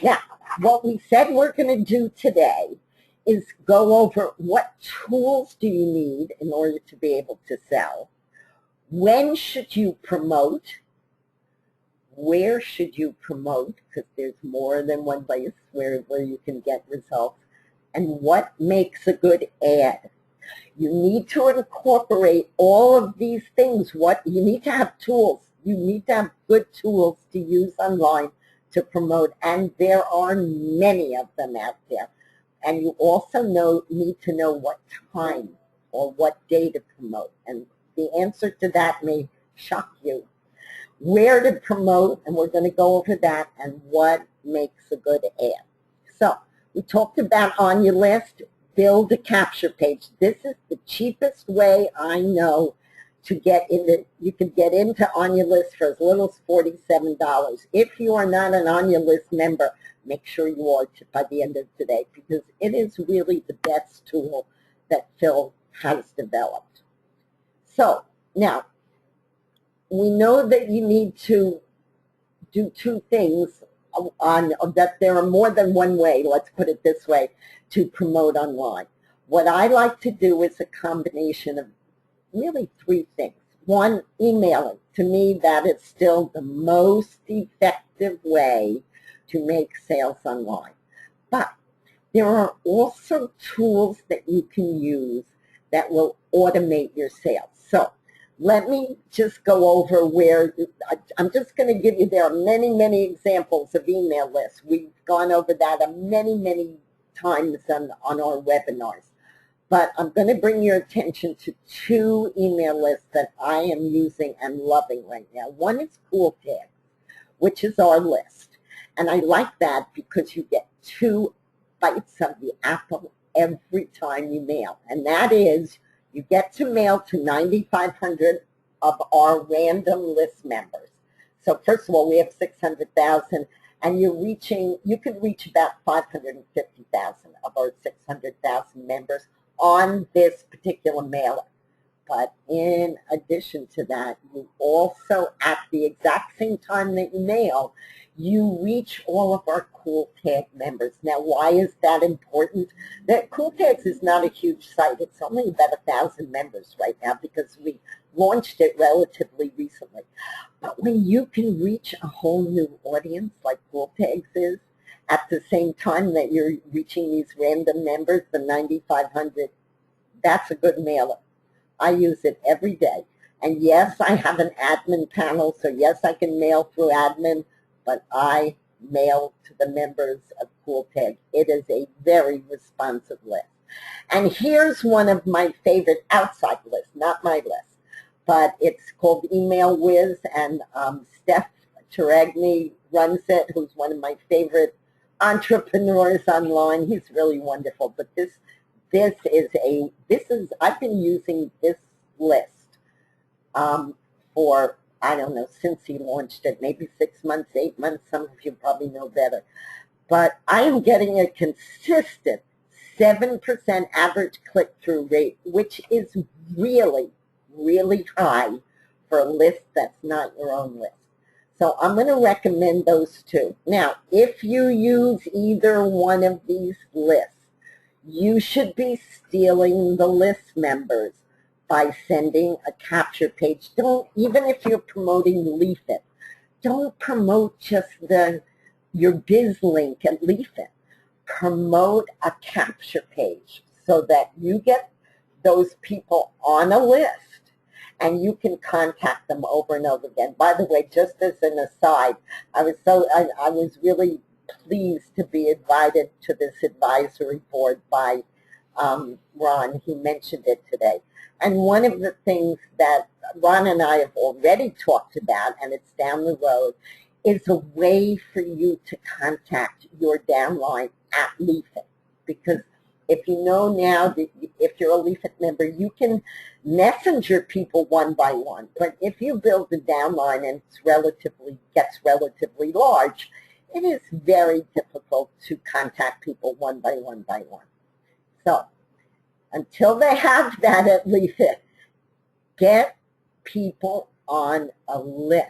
Now, what we said we're going to do today is go over what tools do you need in order to be able to sell. When should you promote? Where should you promote? Because there's more than one place where you can get results. And what makes a good ad? You need to incorporate all of these things. You need to have tools. You need to have good tools to use online to promote. And there are many of them out there. And you also need to know what time or what day to promote. And the answer to that may shock you. Where to promote, and we're going to go over that, and what makes a good ad. So we talked about On Your List, build a capture page. This is the cheapest way I know to get into. You can get into On Your List for as little as $47. If you are not an On Your List member, make sure you are by the end of today, because it is really the best tool that Phil has developed. So now, we know that you need to do two things on that there are more than one way, let's put it this way, to promote online. What I like to do is a combination of really three things. One, emailing. To me, that is still the most effective way to make sales online. But there are also tools that you can use that will automate your sales. So let me just go over where, I'm just going to give you, there are many, many examples of email lists. We've gone over that many, many times on our webinars. But I'm going to bring your attention to two email lists that I am using and loving right now. One is CoolTag, which is our list. And I like that because you get 2 bites of the apple every time you mail. And that is, you get to mail to 9,500 of our random list members. So first of all, we have 600,000, and you could reach about 550,000 of our 600,000 members on this particular mailer. But in addition to that, you also, at the exact same time that you mail, you reach all of our CoolTag members. Now, why is that important? That CoolTags is not a huge site. It's only about 1,000 members right now because we launched it relatively recently. But when you can reach a whole new audience like CoolTags is, at the same time that you're reaching these random members, the 9,500, that's a good mailer. I use it every day. And yes, I have an admin panel, so yes, I can mail through admin, but I mail to the members of CoolTag. It is a very responsive list. And here's one of my favorite outside lists, not my list, but it's called Email Whiz, and Steph Taragni runs it, who's one of my favorite entrepreneurs online. He's really wonderful. But I've been using this list for, I don't know, since he launched it, maybe 6 months, 8 months. Some of you probably know better. But I am getting a consistent 7% average click-through rate, which is really, really high for a list that's not your own list. So I'm going to recommend those two. Now, if you use either one of these lists, you should be stealing the list members by sending a capture page. Don't, even if you're promoting Leafit, don't promote just your biz link at Leafit. Promote a capture page so that you get those people on a list and you can contact them over and over again. By the way, just as an aside, I was really pleased to be invited to this advisory board by Ron. He mentioned it today. And one of the things that Ron and I have already talked about, and it's down the road, is a way for you to contact your downline at Leafit. Because if you know now that if you're a Leafit member, you can messenger people one by one. But if you build the downline and it gets relatively large, it is very difficult to contact people one by one by one. So until they have that at Leafit, get people on a list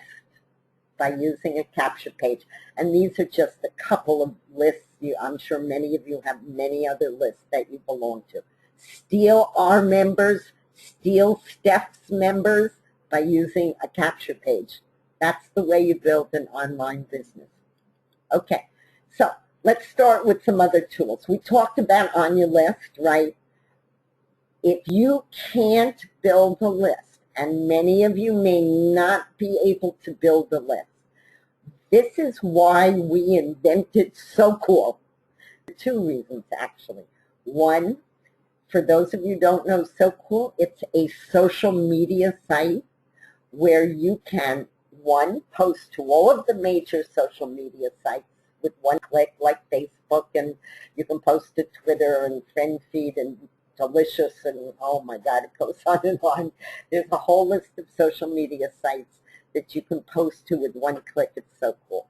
by using a capture page. And these are just a couple of lists. I'm sure many of you have many other lists that you belong to. Steal our members, steal Steph's members by using a capture page. That's the way you build an online business. Okay, so let's start with some other tools. We talked about On Your List, right? If you can't build a list, and many of you may not be able to build a list, this is why we invented SoCool. 2 reasons, actually. One, for those of you who don't know SoCool, it's a social media site where you can, one, post to all of the major social media sites with one click, like Facebook, and you can post to Twitter and FriendFeed and Delicious, and oh my God, it goes on and on. There's a whole list of social media sites that you can post to with one click. It's so cool.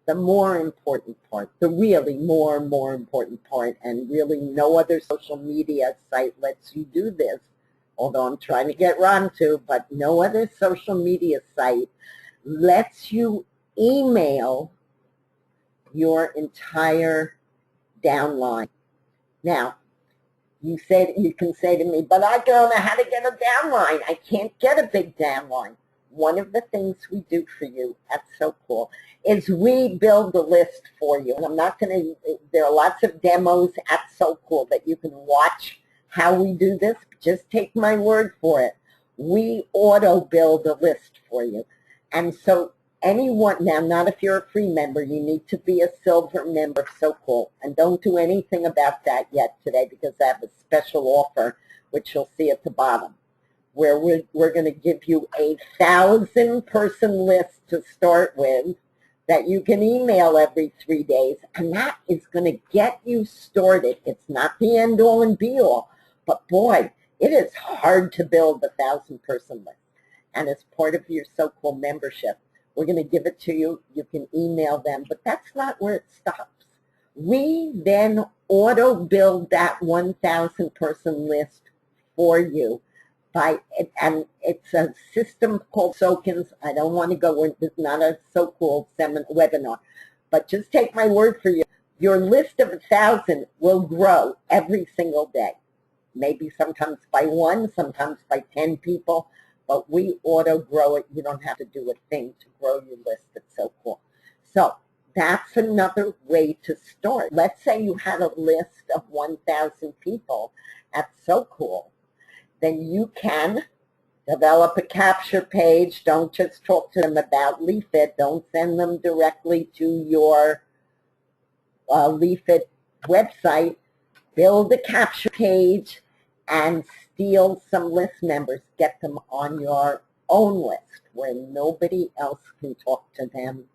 The more important part, the really more important part, and really no other social media site lets you do this, although I'm trying to get Ron to, but no other social media site lets you email your entire downline. Now, you can say to me, but I don't know how to get a downline. I can't get a big downline. One of the things we do for you at SoCool is we build a list for you. And I'm not going to, there are lots of demos at SoCool that you can watch how we do this. Just take my word for it. We auto build a list for you. And so anyone, now not if you're a free member, you need to be a silver member of SoCool. And don't do anything about that yet today because I have a special offer, which you'll see at the bottom, where we're going to give you a 1,000-person list to start with that you can email every 3 days, and that is going to get you started. It's not the end-all and be-all, but boy, it is hard to build a 1,000-person list. And as part of your SoCool membership, we're going to give it to you. You can email them, but that's not where it stops. We then auto-build that 1,000-person list for you. And it's a system called Sokins. I don't want to go into, it's not a SoCool webinar, but just take my word for you. Your list of 1,000 will grow every single day. Maybe sometimes by 1, sometimes by 10 people, but we auto grow it. You don't have to do a thing to grow your list at SoCool. So that's another way to start. Let's say you had a list of 1,000 people at SoCool. Then you can develop a capture page. Don't just talk to them about LeafIt. Don't send them directly to your LeafIt website. Build a capture page and steal some list members. Get them on your own list where nobody else can talk to them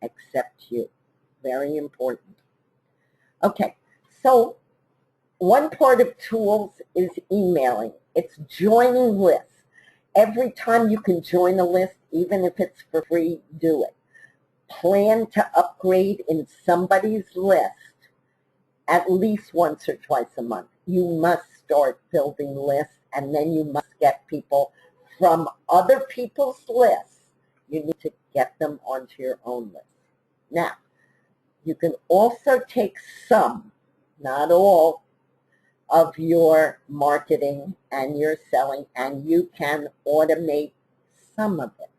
except you. Very important. Okay, so one part of tools is emailing. It's joining lists. Every time you can join a list, even if it's for free, do it. Plan to upgrade in somebody's list at least once or twice a month. You must start building lists, and then you must get people from other people's lists. You need to get them onto your own list. Now, you can also take some, not all, of your marketing and your selling, and you can automate some of it.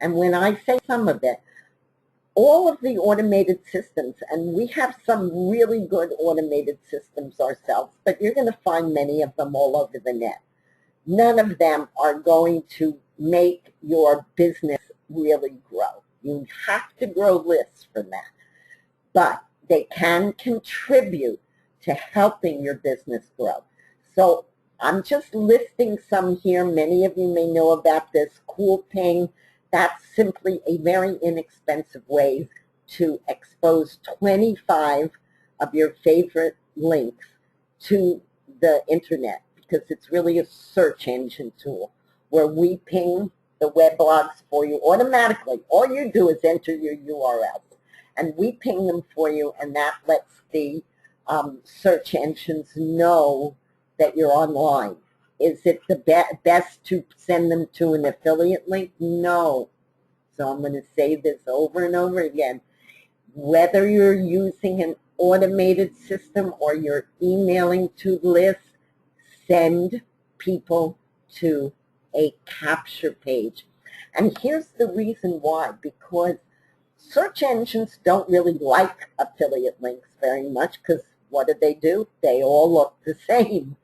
And when I say some of it, all of the automated systems, and we have some really good automated systems ourselves, but you're going to find many of them all over the net. None of them are going to make your business really grow. You have to grow lists for that. But they can contribute to helping your business grow. So I'm just listing some here. Many of you may know about this. CoolPing, that's simply a very inexpensive way to expose 25 of your favorite links to the internet, because it's really a search engine tool where we ping the web blogs for you automatically. All you do is enter your URLs, and we ping them for you, and that lets the search engines know that you're online. Is it the best to send them to an affiliate link? No. So I'm going to say this over and over again. Whether you're using an automated system or you're emailing to lists, send people to a capture page. And here's the reason why. Because search engines don't really like affiliate links very much, because what do? They all look the same.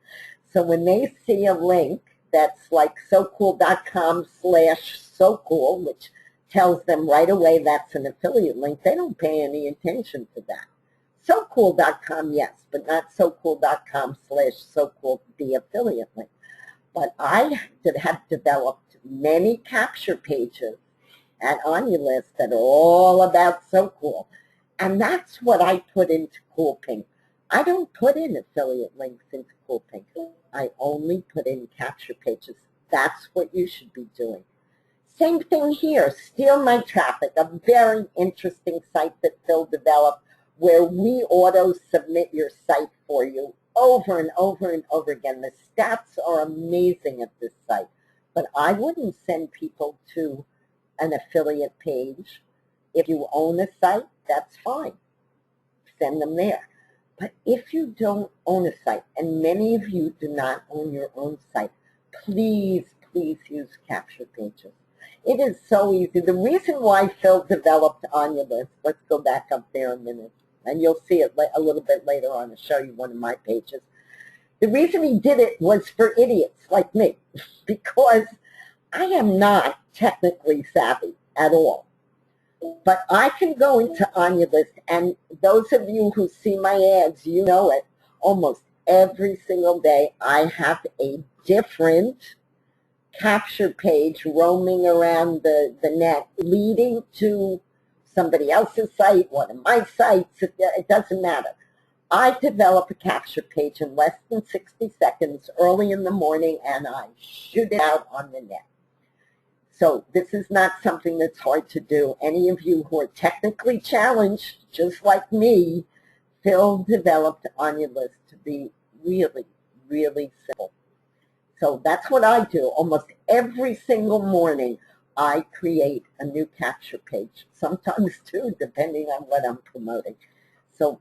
So when they see a link that's like SoCool.com/SoCool, which tells them right away that's an affiliate link, they don't pay any attention to that. SoCool.com, yes, but not SoCool.com/SoCool, the affiliate link. But I have developed many capture pages at OnyoList that are all about SoCool. And that's what I put into CoolPing. I don't put in affiliate links into CoolPing. I only put in capture pages. That's what you should be doing. Same thing here, Steal My Traffic, a very interesting site that Phil developed where we auto-submit your site for you over and over and over again. The stats are amazing at this site, but I wouldn't send people to an affiliate page If you own a site, that's fine. Send them there. But if you don't own a site, and many of you do not own your own site, please, please use capture pages. It is so easy. The reason why Phil developed OnyaList, let's go back up there a minute, and you'll see it a little bit later on. I'll show you one of my pages. The reason he did it was for idiots like me, because I am not technically savvy at all. But I can go into OnyaList, and those of you who see my ads, you know it, almost every single day I have a different capture page roaming around the net, leading to somebody else's site, one of my sites, it doesn't matter. I develop a capture page in less than 60 seconds early in the morning, and I shoot it out on the net. So this is not something that's hard to do. Any of you who are technically challenged, just like me, Phil developed OnyaList to be really, really simple. So that's what I do. Almost every single morning, I create a new capture page, sometimes two, depending on what I'm promoting. So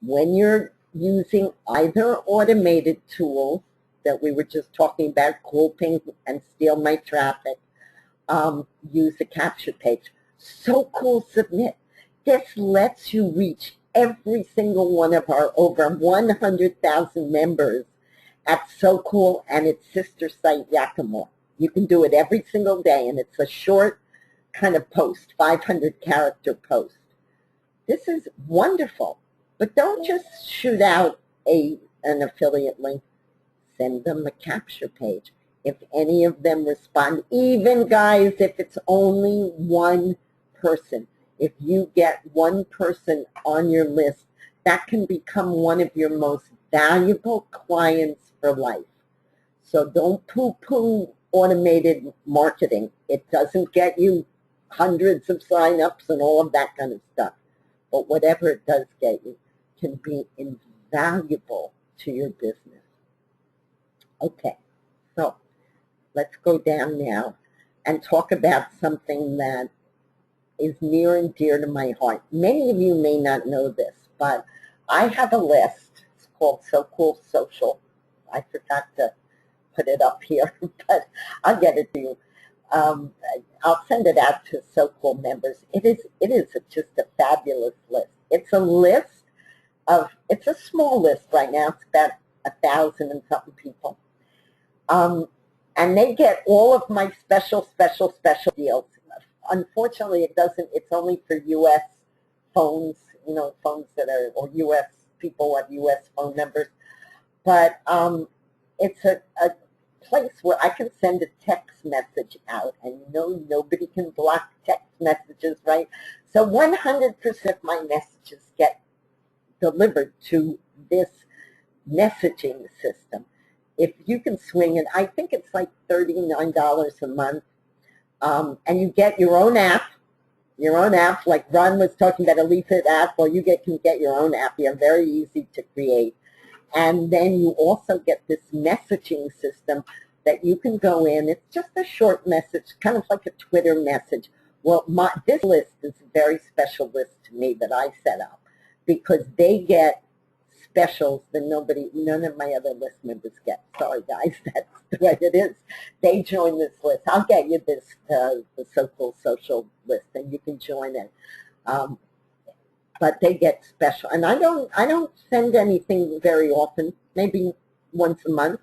when you're using either automated tools that we were just talking about, Coolping and Steal My Traffic, use a capture page. SoCool Submit. This lets you reach every single one of our over 100,000 members at SoCool and its sister site, Yakima. You can do it every single day, and it's a short kind of post, 500-character post. This is wonderful, but don't just shoot out an affiliate link. Send them a capture page. If any of them respond, even guys, if it's only one person, if you get one person on your list, that can become one of your most valuable clients for life. So don't poo-poo automated marketing. It doesn't get you hundreds of sign-ups and all of that kind of stuff. But whatever it does get you can be invaluable to your business. Okay, so let's go down now and talk about something that is near and dear to my heart. Many of you may not know this, but I have a list. It's called SoCool Social. I forgot to put it up here, but I'll get it to you. I'll send it out to SoCool members. It is just a fabulous list. It's a list of, it's a small list right now. It's about 1,000 and something people. And they get all of my special deals. Unfortunately, it's only for U.S. phones, phones that are, or U.S. people have U.S. phone numbers. But it's a place where I can send a text message out, and nobody can block text messages, right? So 100% of my messages get delivered to this messaging system. If you can swing it, I think it's like $39 a month, and you get your own app, like Ron was talking about a Leafit app. Well, you can get your own app. They're very easy to create. And then you also get this messaging system that you can go in. It's just a short message, kind of like a Twitter message. Well, this list is a very special list to me that I set up, because they get specials that none of my other list members get. Sorry, guys, that's the way it is. They join this list. I'll get you this, the SoCool Social list, and you can join it. But they get special, and I don't send anything very often, maybe once a month.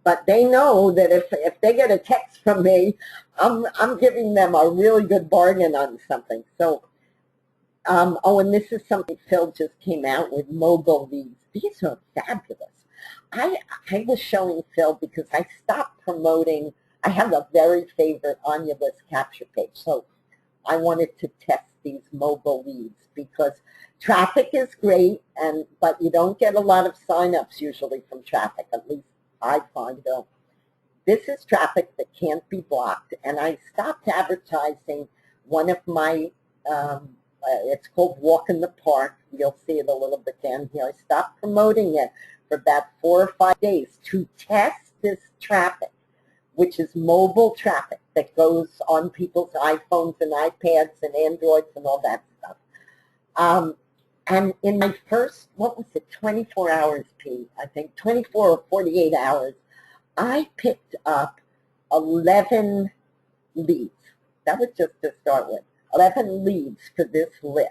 But they know that if they get a text from me, I'm giving them a really good bargain on something. So, and this is something Phil just came out with, mobile leads. These are fabulous. I was showing Phil because I stopped promoting. I have a very favorite OnyaList capture page, so I wanted to test these mobile leads, because traffic is great, but you don't get a lot of sign-ups usually from traffic, at least I find out. This is traffic that can't be blocked, and I stopped advertising one of my, it's called Walk in the Park. You'll see it a little bit down here. I stopped promoting it for about 4 or 5 days to test this traffic, which is mobile traffic. that goes on people's iPhones and iPads and Androids and all that stuff. And in my first, 24 hours, Pete, I think 24 or 48 hours, I picked up 11 leads. That was just to start with. 11 leads for this list.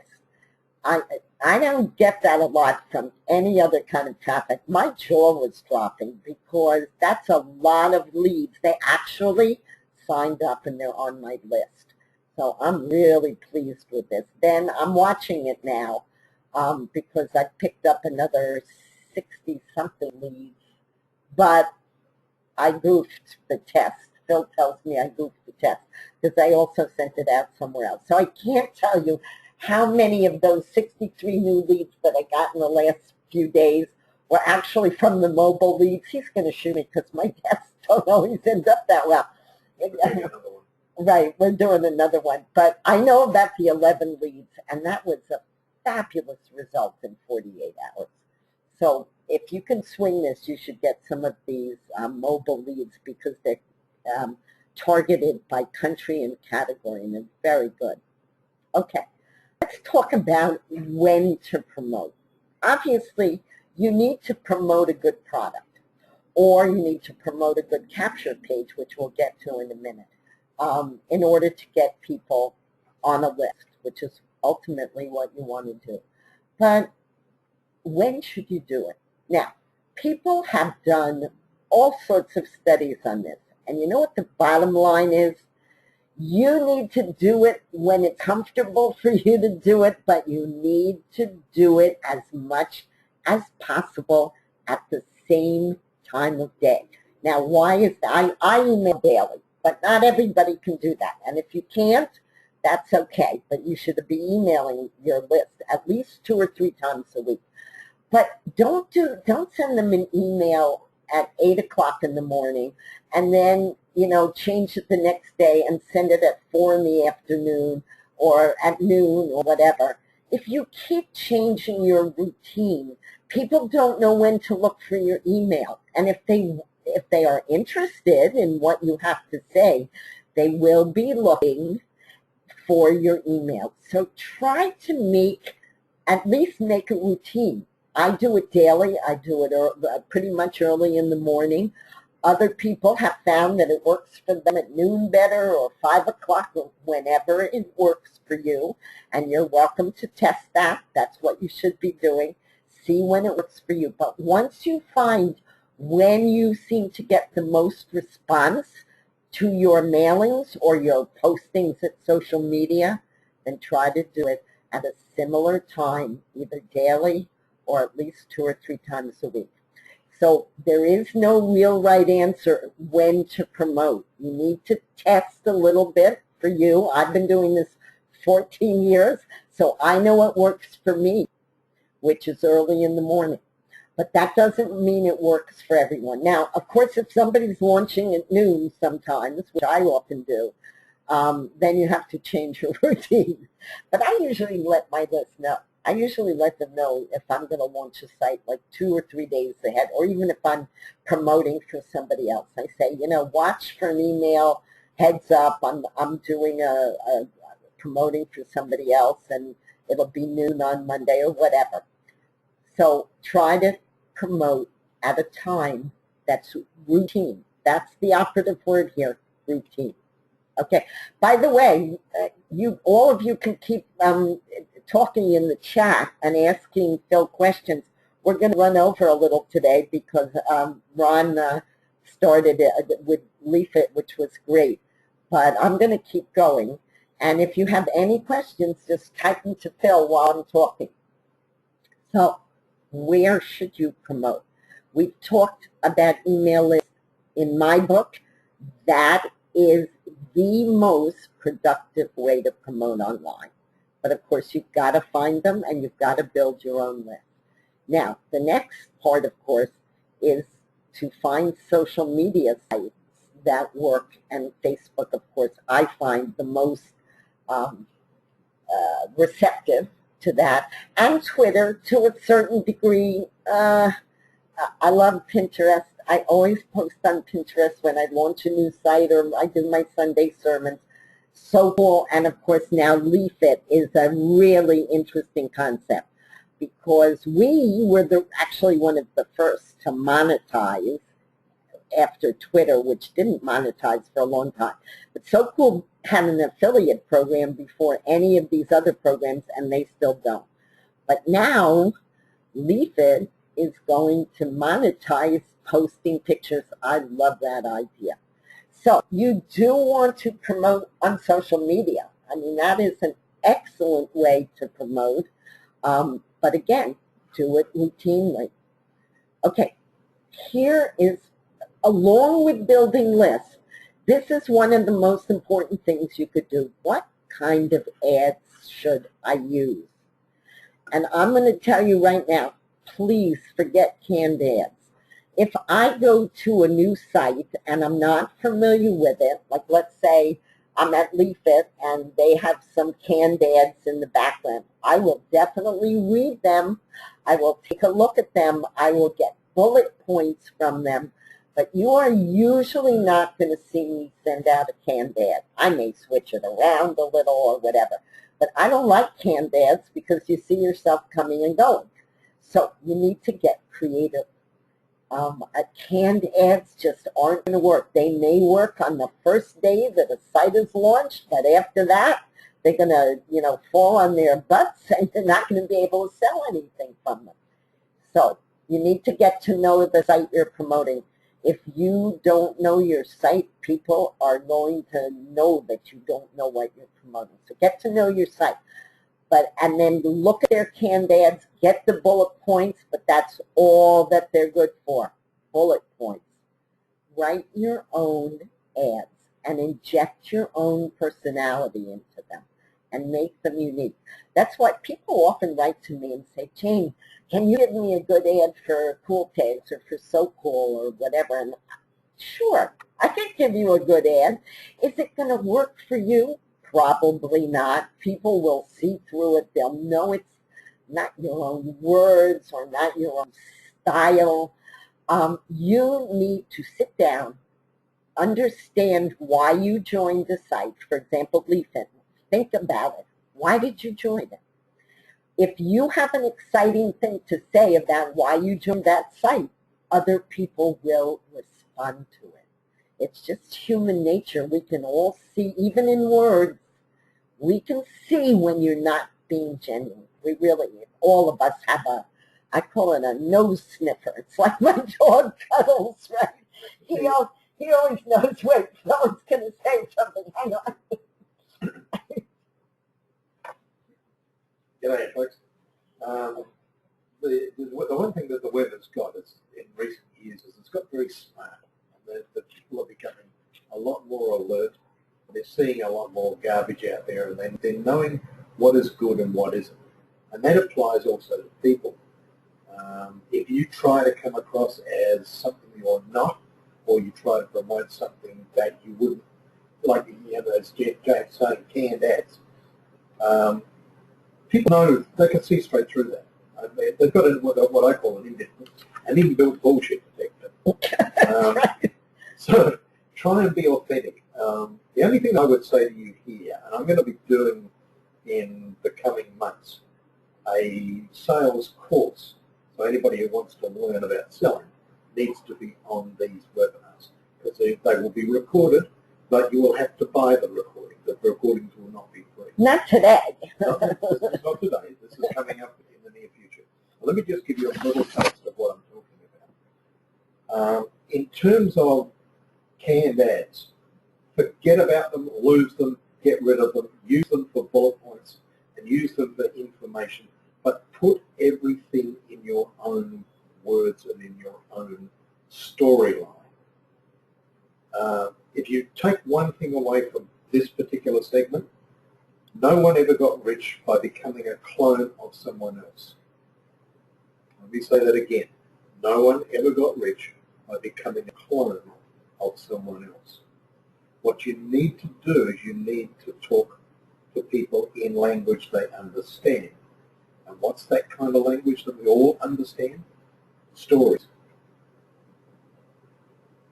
I don't get that a lot from any other kind of traffic. My jaw was dropping because that's a lot of leads. They actually signed up and they're on my list. So I'm really pleased with this. Then I'm watching it now because I picked up another 60-something leads, but I goofed the test. Phil tells me I goofed the test because I also sent it out somewhere else. So I can't tell you how many of those 63 new leads that I got in the last few days were actually from the mobile leads. He's going to shoot me because my tests don't always end up that well. Right, we're doing another one. But I know about the 11 leads, and that was a fabulous result in 48 hours. So if you can swing this, you should get some of these mobile leads because they're targeted by country and category, and they're very good. Okay, let's talk about when to promote. Obviously, you need to promote a good product, or you need to promote a good capture page, which we'll get to in a minute, in order to get people on a list, which is ultimately what you want to do. But when should you do it? Now, people have done all sorts of studies on this, and you know what the bottom line is? You need to do it when it's comfortable for you to do it, but you need to do it as much as possible at the same time of day. Now, why is that? I email daily, but not everybody can do that. And if you can't, that's okay, but you should be emailing your list at least 2 or 3 times a week. But don't send them an email at 8 o'clock in the morning and then, change it the next day and send it at 4 in the afternoon or at noon or whatever. If you keep changing your routine, people don't know when to look for your email. And if they are interested in what you have to say, they will be looking for your email. So try to at least make a routine. I do it daily. I do it pretty much early in the morning. Other people have found that it works for them at noon better or 5 o'clock or whenever it works for you. And you're welcome to test that. That's what you should be doing. See when it works for you. But once you find when you seem to get the most response to your mailings or your postings at social media, then try to do it at a similar time, either daily or at least 2 or 3 times a week. So there is no real right answer when to promote. You need to test a little bit for you. I've been doing this 14 years, so I know what works for me, which is early in the morning. But that doesn't mean it works for everyone. Now, of course, if somebody's launching at noon sometimes, which I often do, then you have to change your routine. But I usually let my list know. I usually let them know if I'm going to launch a site like 2 or 3 days ahead, or even if I'm promoting for somebody else. I say, watch for an email, heads up, I'm doing a promoting for somebody else, and it'll be noon on Monday or whatever. So try to promote at a time that's routine. That's the operative word here, routine. Okay. By the way, all of you can keep talking in the chat and asking Phil questions. We're going to run over a little today because Ron started it with Leafit, which was great. But I'm going to keep going. And if you have any questions, just type them to Phil while I'm talking. So where should you promote? We've talked about email lists in my book. That is the most productive way to promote online. But of course, you've got to find them and you've got to build your own list. Now, the next part, of course, is to find social media sites that work. And Facebook, of course, I find the most receptive to that. And Twitter, to a certain degree. I love Pinterest. I always post on Pinterest when I launch a new site or I do my Sunday sermons. So cool. And of course now LeafIt is a really interesting concept because we were actually one of the first to monetize after Twitter, which didn't monetize for a long time. But So Cool had an affiliate program before any of these other programs, and they still don't. But now LeafIt is going to monetize posting pictures. I love that idea. So you do want to promote on social media. I mean, that is an excellent way to promote. But again, do it routinely. Okay, here is, along with building lists, this is one of the most important things you could do. What kind of ads should I use? And I'm going to tell you right now, please forget canned ads. If I go to a new site and I'm not familiar with it, like let's say I'm at LeafIt and they have some canned ads in the background, I will definitely read them. I will take a look at them. I will get bullet points from them. But you are usually not going to see me send out a canned ad. I may switch it around a little or whatever. But I don't like canned ads because you see yourself coming and going. So you need to get creative. Canned ads just aren't going to work. They may work on the first day that a site is launched, but after that, they're going to, fall on their butts and they're not going to be able to sell anything from them. So you need to get to know the site you're promoting. If you don't know your site, people are going to know that you don't know what you're promoting. So get to know your site. And then look at their canned ads, get the bullet points, but that's all that they're good for, bullet points. Write your own ads and inject your own personality into them and make them unique. That's why people often write to me and say, Jane, can you give me a good ad for Cool Tags or for So Cool or whatever? And sure, I can give you a good ad. Is it going to work for you? Probably not. People will see through it. They'll know it's not your own words or not your own style. You need to sit down, understand why you joined the site. For example, LeafIt. Think about it. Why did you join it? If you have an exciting thing to say about why you joined that site, other people will respond to it. It's just human nature. We can all see, even in words, we can see when you're not being genuine. We really, all of us have I call it a nose sniffer. It's like my dog Cuddles, right? He always knows when someone's going to say something. Hang on. G'day, folks. The one thing that the web has got is, in recent years, is it's got very smart. The people are becoming a lot more alert. They're seeing a lot more garbage out there, and they're knowing what is good and what isn't. And that applies also to people. If you try to come across as something you're not, or you try to promote something that you wouldn't, like, as James saying, canned ads, people know, they can see straight through that. They've got what I call an inbuilt bullshit detector. So try and be authentic. The only thing I would say to you here, and I'm going to be doing in the coming months, a sales course. So anybody who wants to learn about selling needs to be on these webinars, because they will be recorded, but you will have to buy the recording. The recordings will not be free. Not today. Not today. This is coming up in the near future. Well, let me just give you a little taste of what I'm talking about. In terms of canned ads, forget about them, lose them, get rid of them, use them for bullet points, and use them for information, but put everything in your own words and in your own storyline. If you take one thing away from this particular segment, no one ever got rich by becoming a clone of someone else. Let me say that again. No one ever got rich by becoming a clone of someone else. What you need to do is you need to talk to people in language they understand. And what's that kind of language that we all understand? Stories.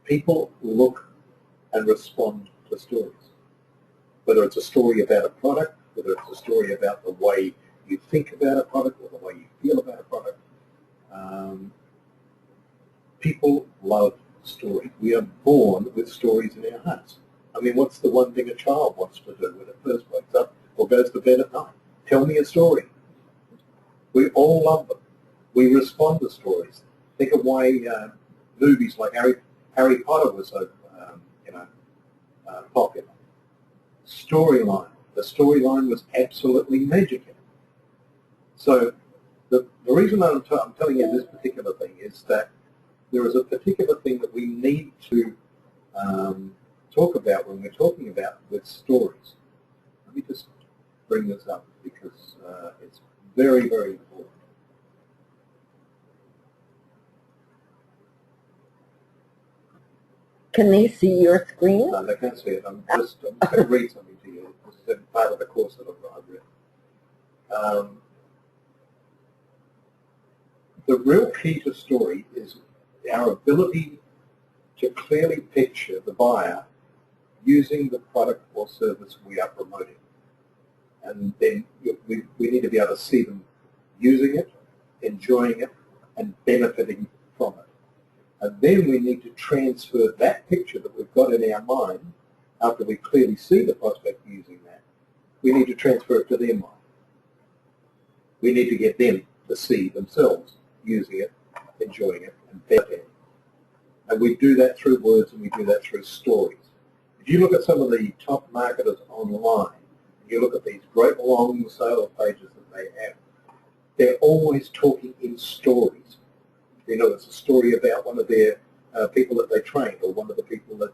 People look and respond to stories. Whether it's a story about a product, whether it's a story about the way you think about a product or the way you feel about a product, people love stories. We are born with stories in our hearts. I mean, what's the one thing a child wants to do when it first wakes up or goes to bed at night? Tell me a story. We all love them. We respond to stories. Think of why movies like Harry Potter were so popular. Storyline. The storyline was absolutely magical. So the reason I'm telling you this particular thing is that there is a particular thing that we need to talk about when we're talking about with stories. Let me just bring this up because it's very, very important. Can they see your screen? No, they can't see it. I'm just going to read something to you. This is part of the course that I've written. The real key to story is our ability to clearly picture the buyer using the product or service we are promoting. And then we need to be able to see them using it, enjoying it, and benefiting from it. And then we need to transfer that picture that we've got in our mind after we clearly see the prospect using that. We need to transfer it to their mind. We need to get them to see themselves using it, enjoying it, and benefiting. And we do that through words and we do that through stories. If you look at some of the top marketers online, and you look at these great long sales pages that they have, they're always talking in stories. You know, it's a story about one of their people that they trained or one of the people that,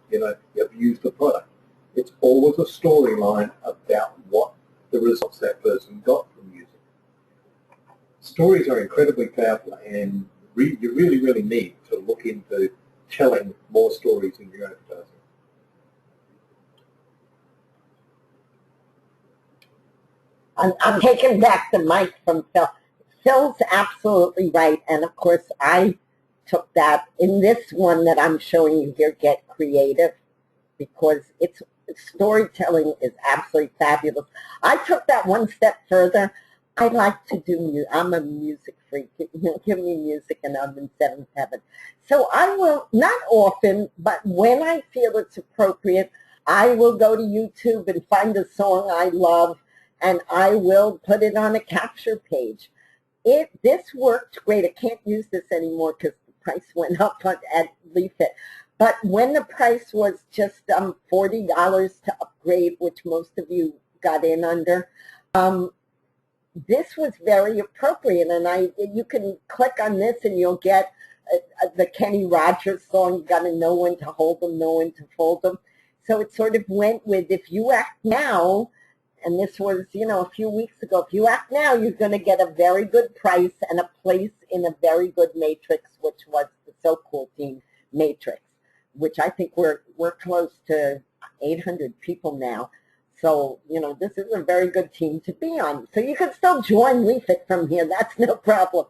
have used the product. It's always a storyline about what the results that person got from using it. Stories are incredibly powerful, and you really, really need to look into telling more stories in your advertising. I'm taking back the mic from Phil. Phil's absolutely right, and of course I took that in this one that I'm showing you here, Get Creative, because storytelling is absolutely fabulous. I took that one step further. I like to do music. I'm a music freak. Give me music and I'm in seventh heaven. So I will, not often, but when I feel it's appropriate, I will go to YouTube and find a song I love, and I will put it on a capture page. This worked great. I can't use this anymore because the price went up at Leafit. But when the price was just $40 to upgrade, which most of you got in under, this was very appropriate. And you can click on this and you'll get the Kenny Rogers song, you got to know when to hold them, know when to fold them. So it sort of went with, if you act now, and this was, a few weeks ago, if you act now, you're going to get a very good price and a place in a very good matrix, which was the So Cool Team matrix, which I think we're close to 800 people now. So, this is a very good team to be on. So you can still join Leafit from here. That's no problem.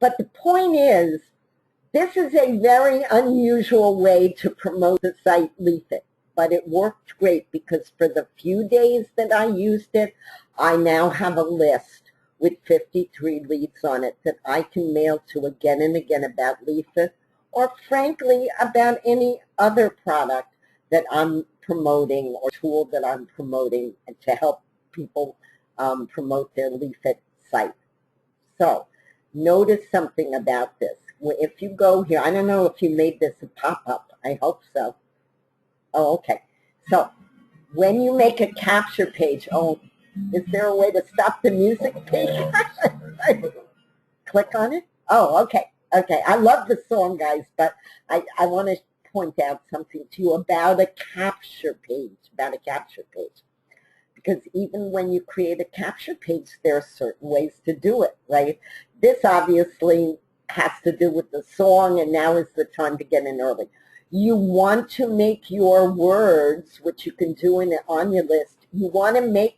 But the point is, this is a very unusual way to promote the site Leafit. But it worked great because for the few days that I used it, I now have a list with 53 leads on it that I can mail to again and again about Leafit, or frankly about any other product that I'm promoting or tool that I'm promoting to help people promote their Leafit site. So notice something about this. If you go here, I don't know if you made this a pop-up. I hope so. Oh, okay. So when you make a capture page, is there a way to stop the music page? Click on it? Oh, okay. Okay. I love the song, guys, but I want to point out something to you about a capture page, Because even when you create a capture page, there are certain ways to do it, right? This obviously has to do with the song, and now is the time to get in early. You want to make your words, which you can do on your list, you want to make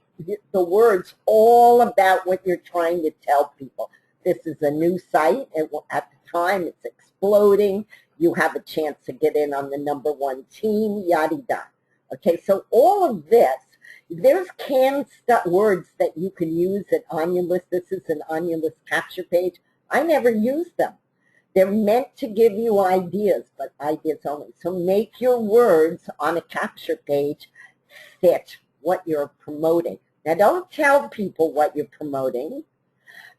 the words all about what you're trying to tell people. This is a new site, and at the time it's exploding. you have a chance to get in on the #1 team, yada yada. Okay, so all of this, there's canned words that you can use on your list. This is an on your list capture page. I never use them. They're meant to give you ideas, but ideas only. So make your words on a capture page fit what you're promoting. Now, don't tell people what you're promoting,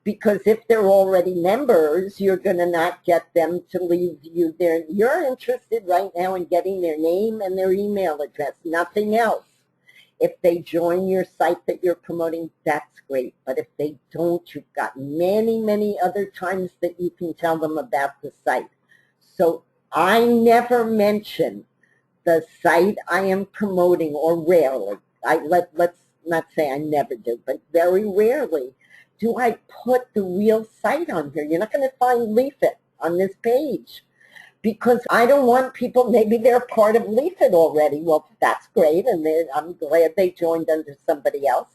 because if they're already members, you're going to not get them to leave you there. You're interested right now in getting their name and their email address, nothing else. If they join your site that you're promoting, that's great. But if they don't, you've got many, many other times that you can tell them about the site. So I never mention the site I am promoting, or rarely. Let's not say I never do, but very rarely do I put the real site on here. You're not going to find Leafit on this page, because I don't want people, maybe they're part of Leafit already. Well, that's great, and I'm glad they joined under somebody else,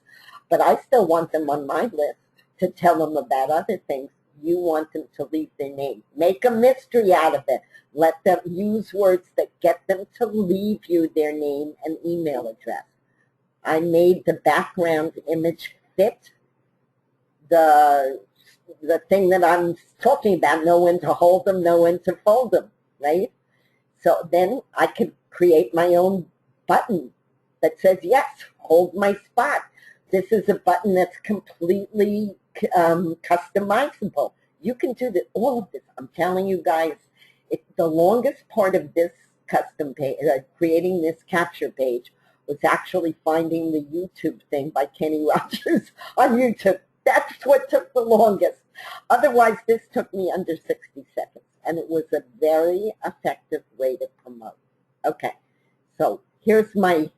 but I still want them on my list to tell them about other things. You want them to leave their name. Make a mystery out of it. Let them use words that get them to leave you their name and email address. I made the background image fit the thing that I'm talking about, know when to hold them, know when to fold them, right? So then I could create my own button that says, yes, hold my spot. This is a button that's completely customizable. You can do all of this. I'm telling you guys, the longest part of this custom page, creating this capture page, was actually finding the YouTube thing by Kenny Rogers on YouTube. That's what took the longest. Otherwise, this took me under 60 seconds, and it was a very effective way to promote. Okay, so here's my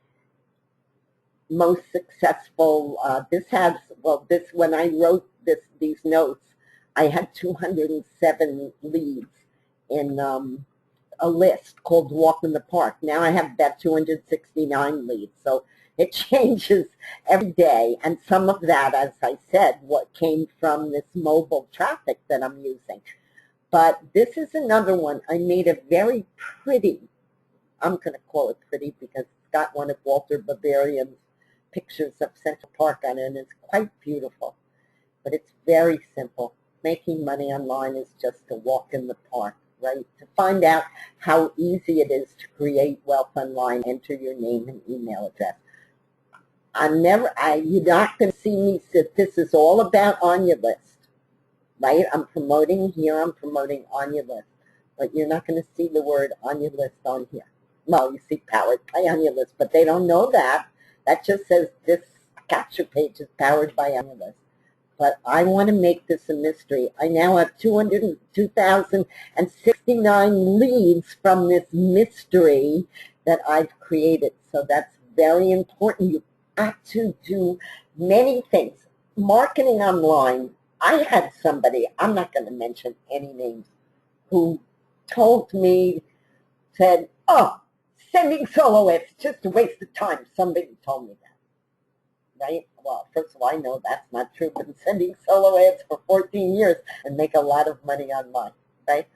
most successful. When I wrote these notes, I had 207 leads in a list called Walk in the Park. Now I have about 269 leads. So it changes every day, and some of that, as I said, what came from this mobile traffic that I'm using. But this is another one. I made a very pretty, I'm going to call it pretty because it's got one of Walter Barbarian's pictures of Central Park on it, and it's quite beautiful. But it's very simple. Making money online is just to walk in the park, right? To find out how easy it is to create wealth online, enter your name and email address. You're not going to see me say this is all about on your list, right? I'm promoting here, I'm promoting on your list, but you're not going to see the word on your list on here. Well, you see powered by on your list, but they don't know that. That just says this capture page is powered by on your list. But I want to make this a mystery. I now have 202,069 leads from this mystery that I've created. So that's very important. You have to do many things. Marketing online. I had somebody, I'm not going to mention any names, who told me, said, oh, sending solo ads, just a waste of time. Somebody told me that. Right? Well, first of all, I know that's not true. I've been sending solo ads for 14 years and make a lot of money online, right?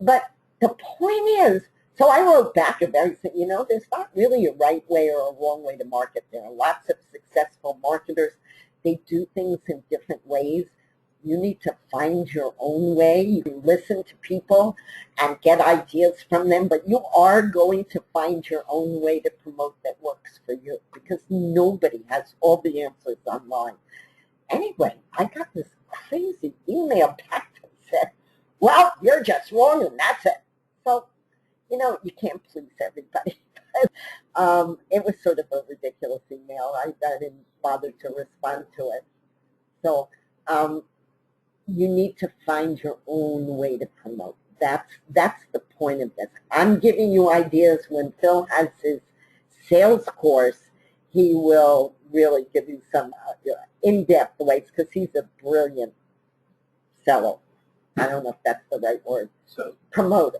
But the point is, so I wrote back there's not really a right way or a wrong way to market. There are lots of successful marketers. They do things in different ways. You need to find your own way. You can listen to people and get ideas from them, but you are going to find your own way to promote that works for you, because nobody has all the answers online. Anyway, I got this crazy email back that said, well, you're just wrong and that's it. So, you can't please everybody. It was sort of a ridiculous email. I didn't bother to respond to it. So, you need to find your own way to promote. That's the point of this. I'm giving you ideas. When Phil has his sales course, he will really give you some in-depth ways, because he's a brilliant seller. I don't know if that's the right word. So promoter.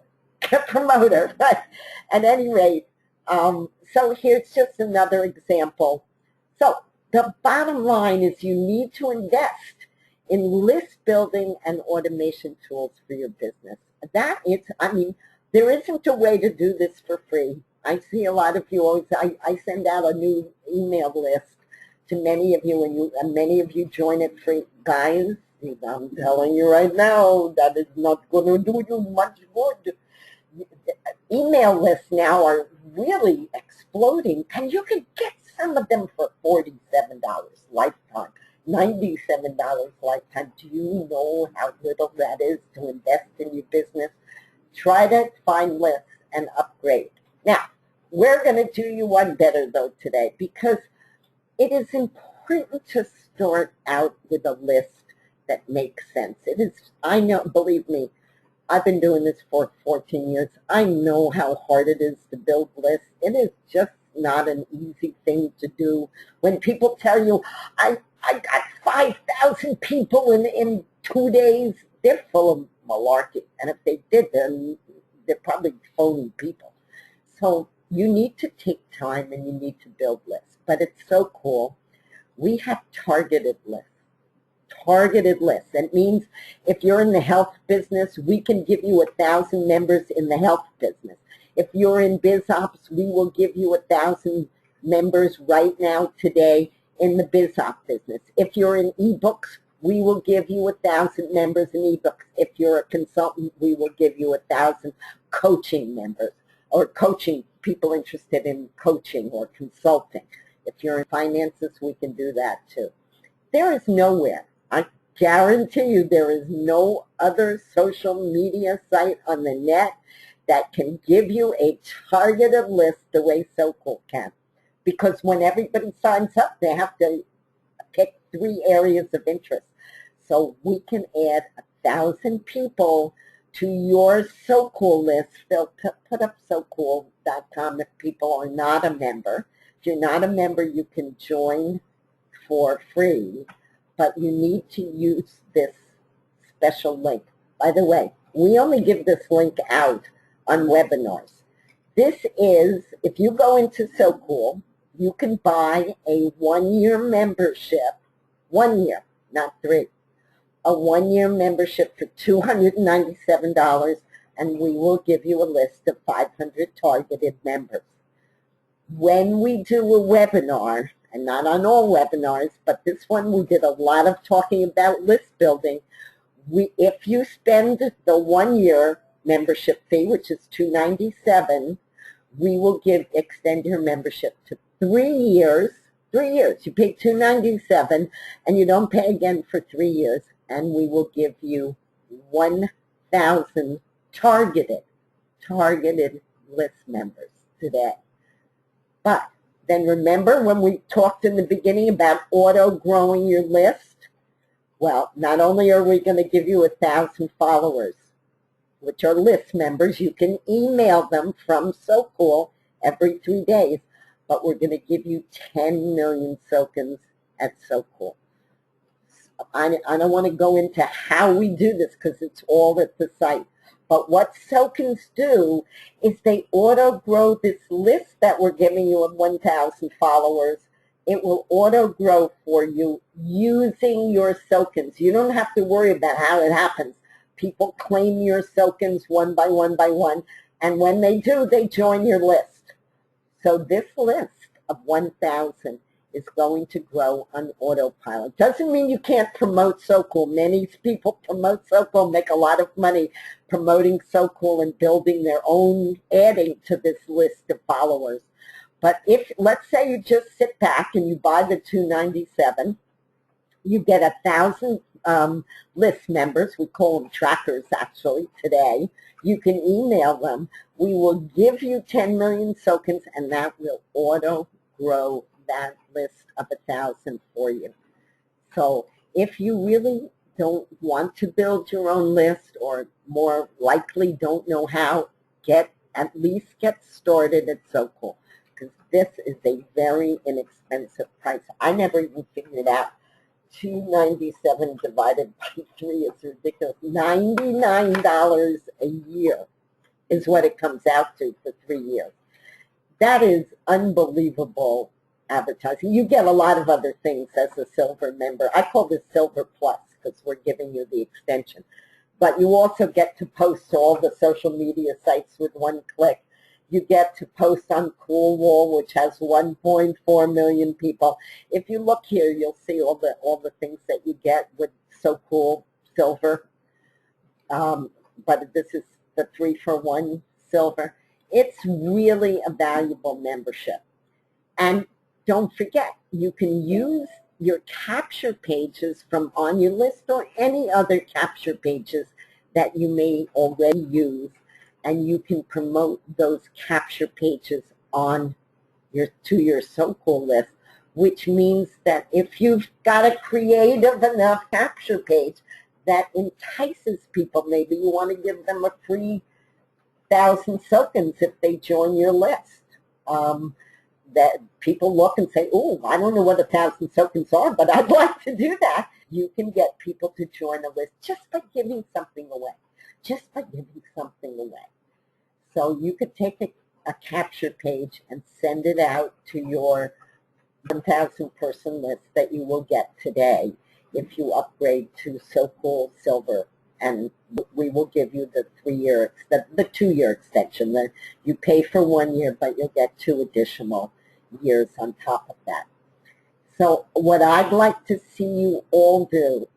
Promoter. But at any rate, so here's just another example. So the bottom line is you need to invest in list building and automation tools for your business. That is, I mean, there isn't a way to do this for free. I see a lot of you always, I send out a new email list to many of you, and many of you join it free. Guys, I'm telling you right now, that is not going to do you much good. Email lists now are really exploding, and you can get some of them for $47 lifetime, $97 lifetime. Do you know how little that is to invest in your business? Try to find lists and upgrade. Now, we're going to do you one better, though, today, because it is important to start out with a list that makes sense. It is, I know, believe me, I've been doing this for 14 years. I know how hard it is to build lists. It is just not an easy thing to do. When people tell you, I got 5,000 people in 2 days, they're full of malarkey. And if they did, then they're probably phony people. So you need to take time and you need to build lists. But it's so cool. We have targeted lists. Targeted lists. That means if you're in the health business, we can give you 1,000 members in the health business. If you're in BizOps, we will give you 1,000 members right now today in the BizOps business. If you're in eBooks, we will give you 1,000 members in eBooks. If you're a consultant, we will give you 1,000 coaching members or coaching people interested in coaching or consulting. If you're in finances, we can do that too. There is nowhere, I guarantee you, there is no other social media site on the net that can give you a targeted list the way SoCool can. Because when everybody signs up, they have to pick 3 areas of interest. So we can add 1,000 people to your SoCool list. They'll put up SoCool.com if people are not a member. If you're not a member, you can join for free, but you need to use this special link. By the way, we only give this link out on webinars. This is, if you go into SoCool, you can buy a 1-year membership, 1 year, not 3, a 1-year membership for $297, and we will give you a list of 500 targeted members. When we do a webinar, and not on all webinars, but this one we did a lot of talking about list building, if you spend the 1-year membership fee, which is $297, we will extend your membership to 3 years. 3 years. You pay $297, and you don't pay again for 3 years, and we will give you 1,000 targeted list members today. But then remember when we talked in the beginning about auto-growing your list? Well, not only are we going to give you 1,000 followers, which are list members, you can email them from SoCool every 3 days, but we're going to give you 10 million tokens at SoCool. I don't want to go into how we do this because it's all at the site. But what tokens do is they auto-grow this list that we're giving you of 1,000 followers. It will auto-grow for you using your tokens. You don't have to worry about how it happens. People claim your tokens one by one by one, and when they do, they join your list. So this list of 1,000 is going to grow on autopilot. Doesn't mean you can't promote SoCool. Many people promote SoCool, make a lot of money promoting SoCool and building their own, adding to this list of followers. But if, let's say you just sit back and you buy the $297, you get 1,000 list members. We call them trackers actually today. You can email them. We will give you 10 million tokens, and that will auto-grow that list of 1,000 for you. So if you really don't want to build your own list, or more likely don't know how, at least get started at SoCool, because this is a very inexpensive price. I never even figured out $297 divided by 3 is ridiculous. $99 a year is what it comes out to for 3 years. That is unbelievable advertising. You get a lot of other things as a silver member. I call this Silver Plus because we're giving you the extension. But you also get to post to all the social media sites with one click. You get to post on CoolWall, which has 1.4 million people. If you look here, you'll see all the things that you get with SoCool Silver. But this is the 3-for-1 Silver. It's really a valuable membership. And don't forget, you can use your capture pages from On Your List or any other capture pages that you may already use, and you can promote those capture pages to your SoCool list, which means that if you've got a creative enough capture page that entices people, maybe you want to give them a free 1,000 tokens if they join your list. That people look and say, oh, I don't know what 1,000 tokens are, but I'd like to do that. You can get people to join a list just by giving something away, So you could take a capture page and send it out to your 1,000 person list that you will get today if you upgrade to SoCool Silver. And we will give you the 2-year extension. You pay for 1 year, but you'll get 2 additional years on top of that. So what I'd like to see you all do,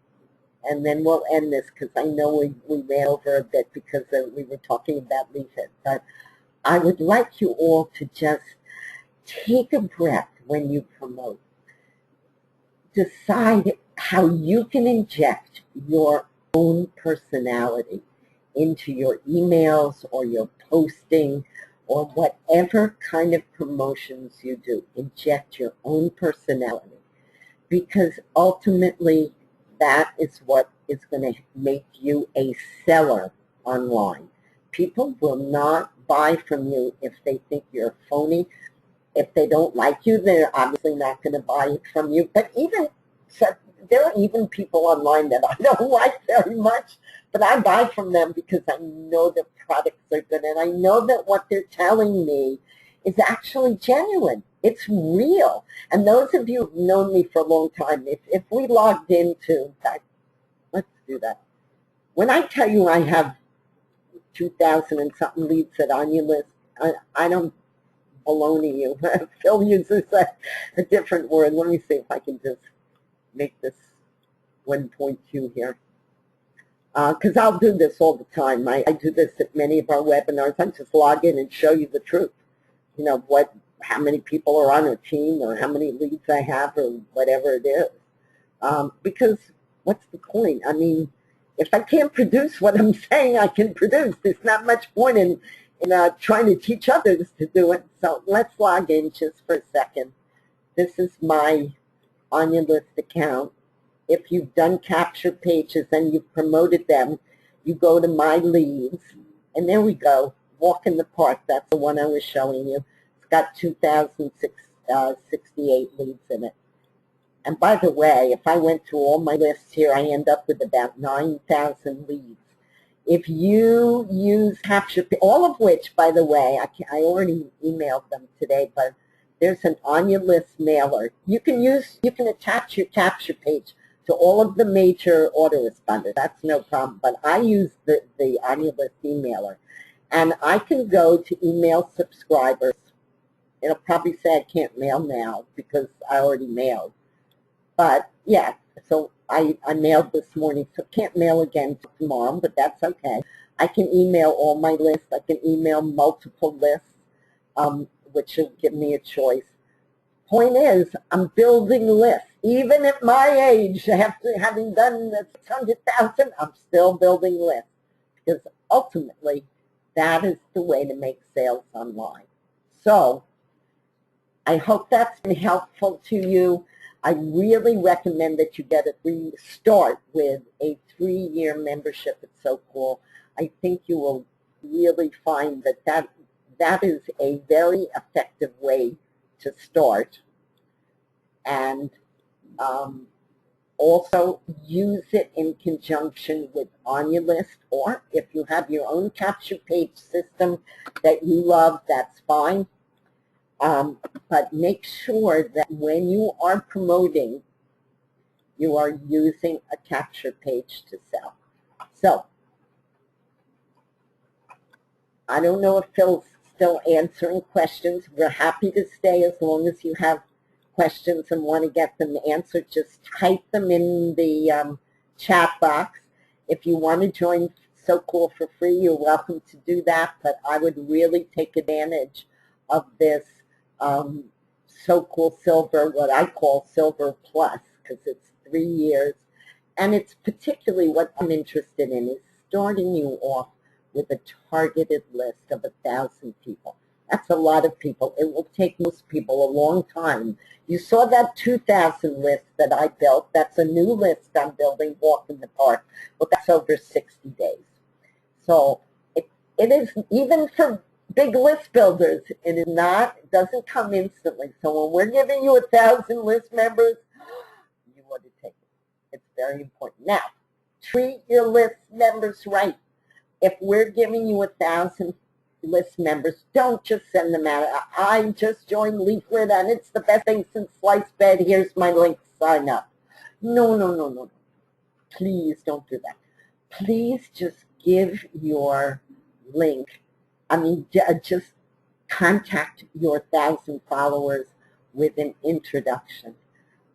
and then we'll end this because I know we ran over a bit because we were talking about leaflet, but I would like you all to just take a breath when you promote. Decide how you can inject your own personality into your emails or your posting or whatever kind of promotions you do. Inject your own personality, because ultimately that is what is going to make you a seller online. People will not buy from you if they think you're phony. If they don't like you, they're obviously not going to buy it from you. But there are even people online that I don't like very much, but I buy from them because I know the products are good, and I know that what they're telling me is actually genuine. It's real. And those of you who've known me for a long time, if we logged into, let's do that. When I tell you I have 2,000 and something leads at On Your List, I don't baloney you. Phil uses a different word. Let me see if I can just make this 1.2 here. Because I'll do this all the time. I do this at many of our webinars. I just log in and show you the truth. You know, how many people are on a team or how many leads I have or whatever it is. Because what's the point? I mean, if I can't produce what I'm saying I can produce, there's not much point in trying to teach others to do it. So let's log in just for a second. This is my On Your List account. If you've done capture pages and you've promoted them, you go to My Leads, and there we go, Walk in the Park. That's the one I was showing you. It's got 2,068 leads in it. And by the way, if I went through all my lists here, I end up with about 9,000 leads. If you use capture, all of which, by the way, I already emailed them today, but there's an On Your List mailer. You can attach your capture page to all of the major autoresponders. That's no problem. But I use the On Your List emailer. And I can go to email subscribers. It'll probably say I can't mail now because I already mailed. But, yeah, so I mailed this morning, so can't mail again tomorrow, but that's okay. I can email all my lists. I can email multiple lists, which will give me a choice. Point is, I'm building lists. Even at my age, having done the 600,000, I'm still building lists. Because ultimately, that is the way to make sales online. So, I hope that's been helpful to you. I really recommend that you start with a 3-year membership at SoCool. I think you will really find that is a very effective way to start. And also use it in conjunction with On Your List, or if you have your own capture page system that you love, that's fine. But make sure that when you are promoting, you are using a capture page to sell. So, I don't know if Phil's still answering questions. We're happy to stay as long as you have questions and want to get them answered. Just type them in the chat box. If you want to join So Cool for free, you're welcome to do that, but I would really take advantage of this So Cool Silver, what I call Silver Plus, because it's 3 years. And it's particularly what I'm interested in is starting you off with a targeted list of 1,000 people. That's a lot of people. It will take most people a long time. You saw that 2,000 list that I built. That's a new list I'm building, Walk in the Park. Well, that's over 60 days. So it is, even for big list builders, it is not, it doesn't come instantly. So when we're giving you 1,000 list members, you want to take it. It's very important. Now, treat your list members right. If we're giving you 1,000 list members, don't just send them out. I just joined Leaflet and it's the best thing since sliced bread. Here's my link, sign up. No, no, no, no. Please don't do that. Please just give your link. Just contact your 1,000 followers with an introduction.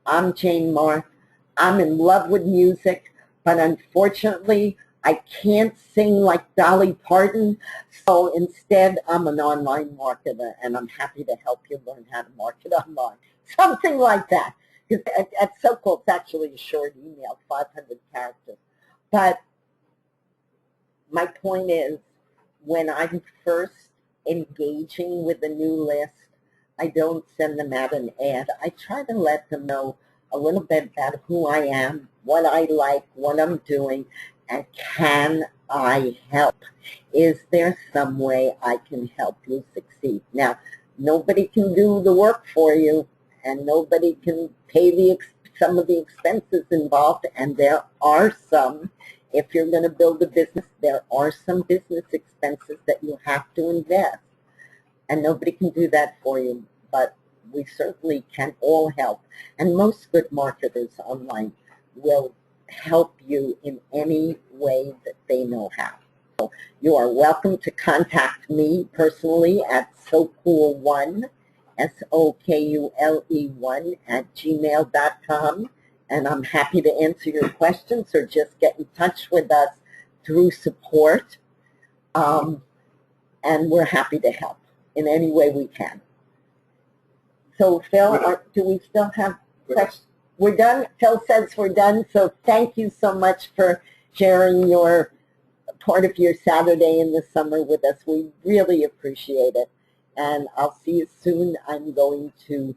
I'm Jane Mark. I'm in love with music, but unfortunately, I can't sing like Dolly Parton, so instead I'm an online marketer, and I'm happy to help you learn how to market online. Something like that. Because at So Cool, it's actually a short email, 500 characters. But my point is, when I'm first engaging with a new list, I don't send them out an ad. I try to let them know a little bit about who I am, what I like, what I'm doing, and can I help? Is there some way I can help you succeed? Now, nobody can do the work for you, and nobody can pay some of the expenses involved, and there are some. If you're going to build a business, there are some business expenses that you have to invest, and nobody can do that for you, but we certainly can all help. And most good marketers online will help you in any way that they know how. So you are welcome to contact me personally at SoCool1, SOKULE1 @gmail.com, and I'm happy to answer your questions or just get in touch with us through support, and we're happy to help in any way we can. So Phil, do we still have questions? We're done. Phil says we're done. So thank you so much for sharing your part of your Saturday in the summer with us. We really appreciate it. And I'll see you soon. I'm going to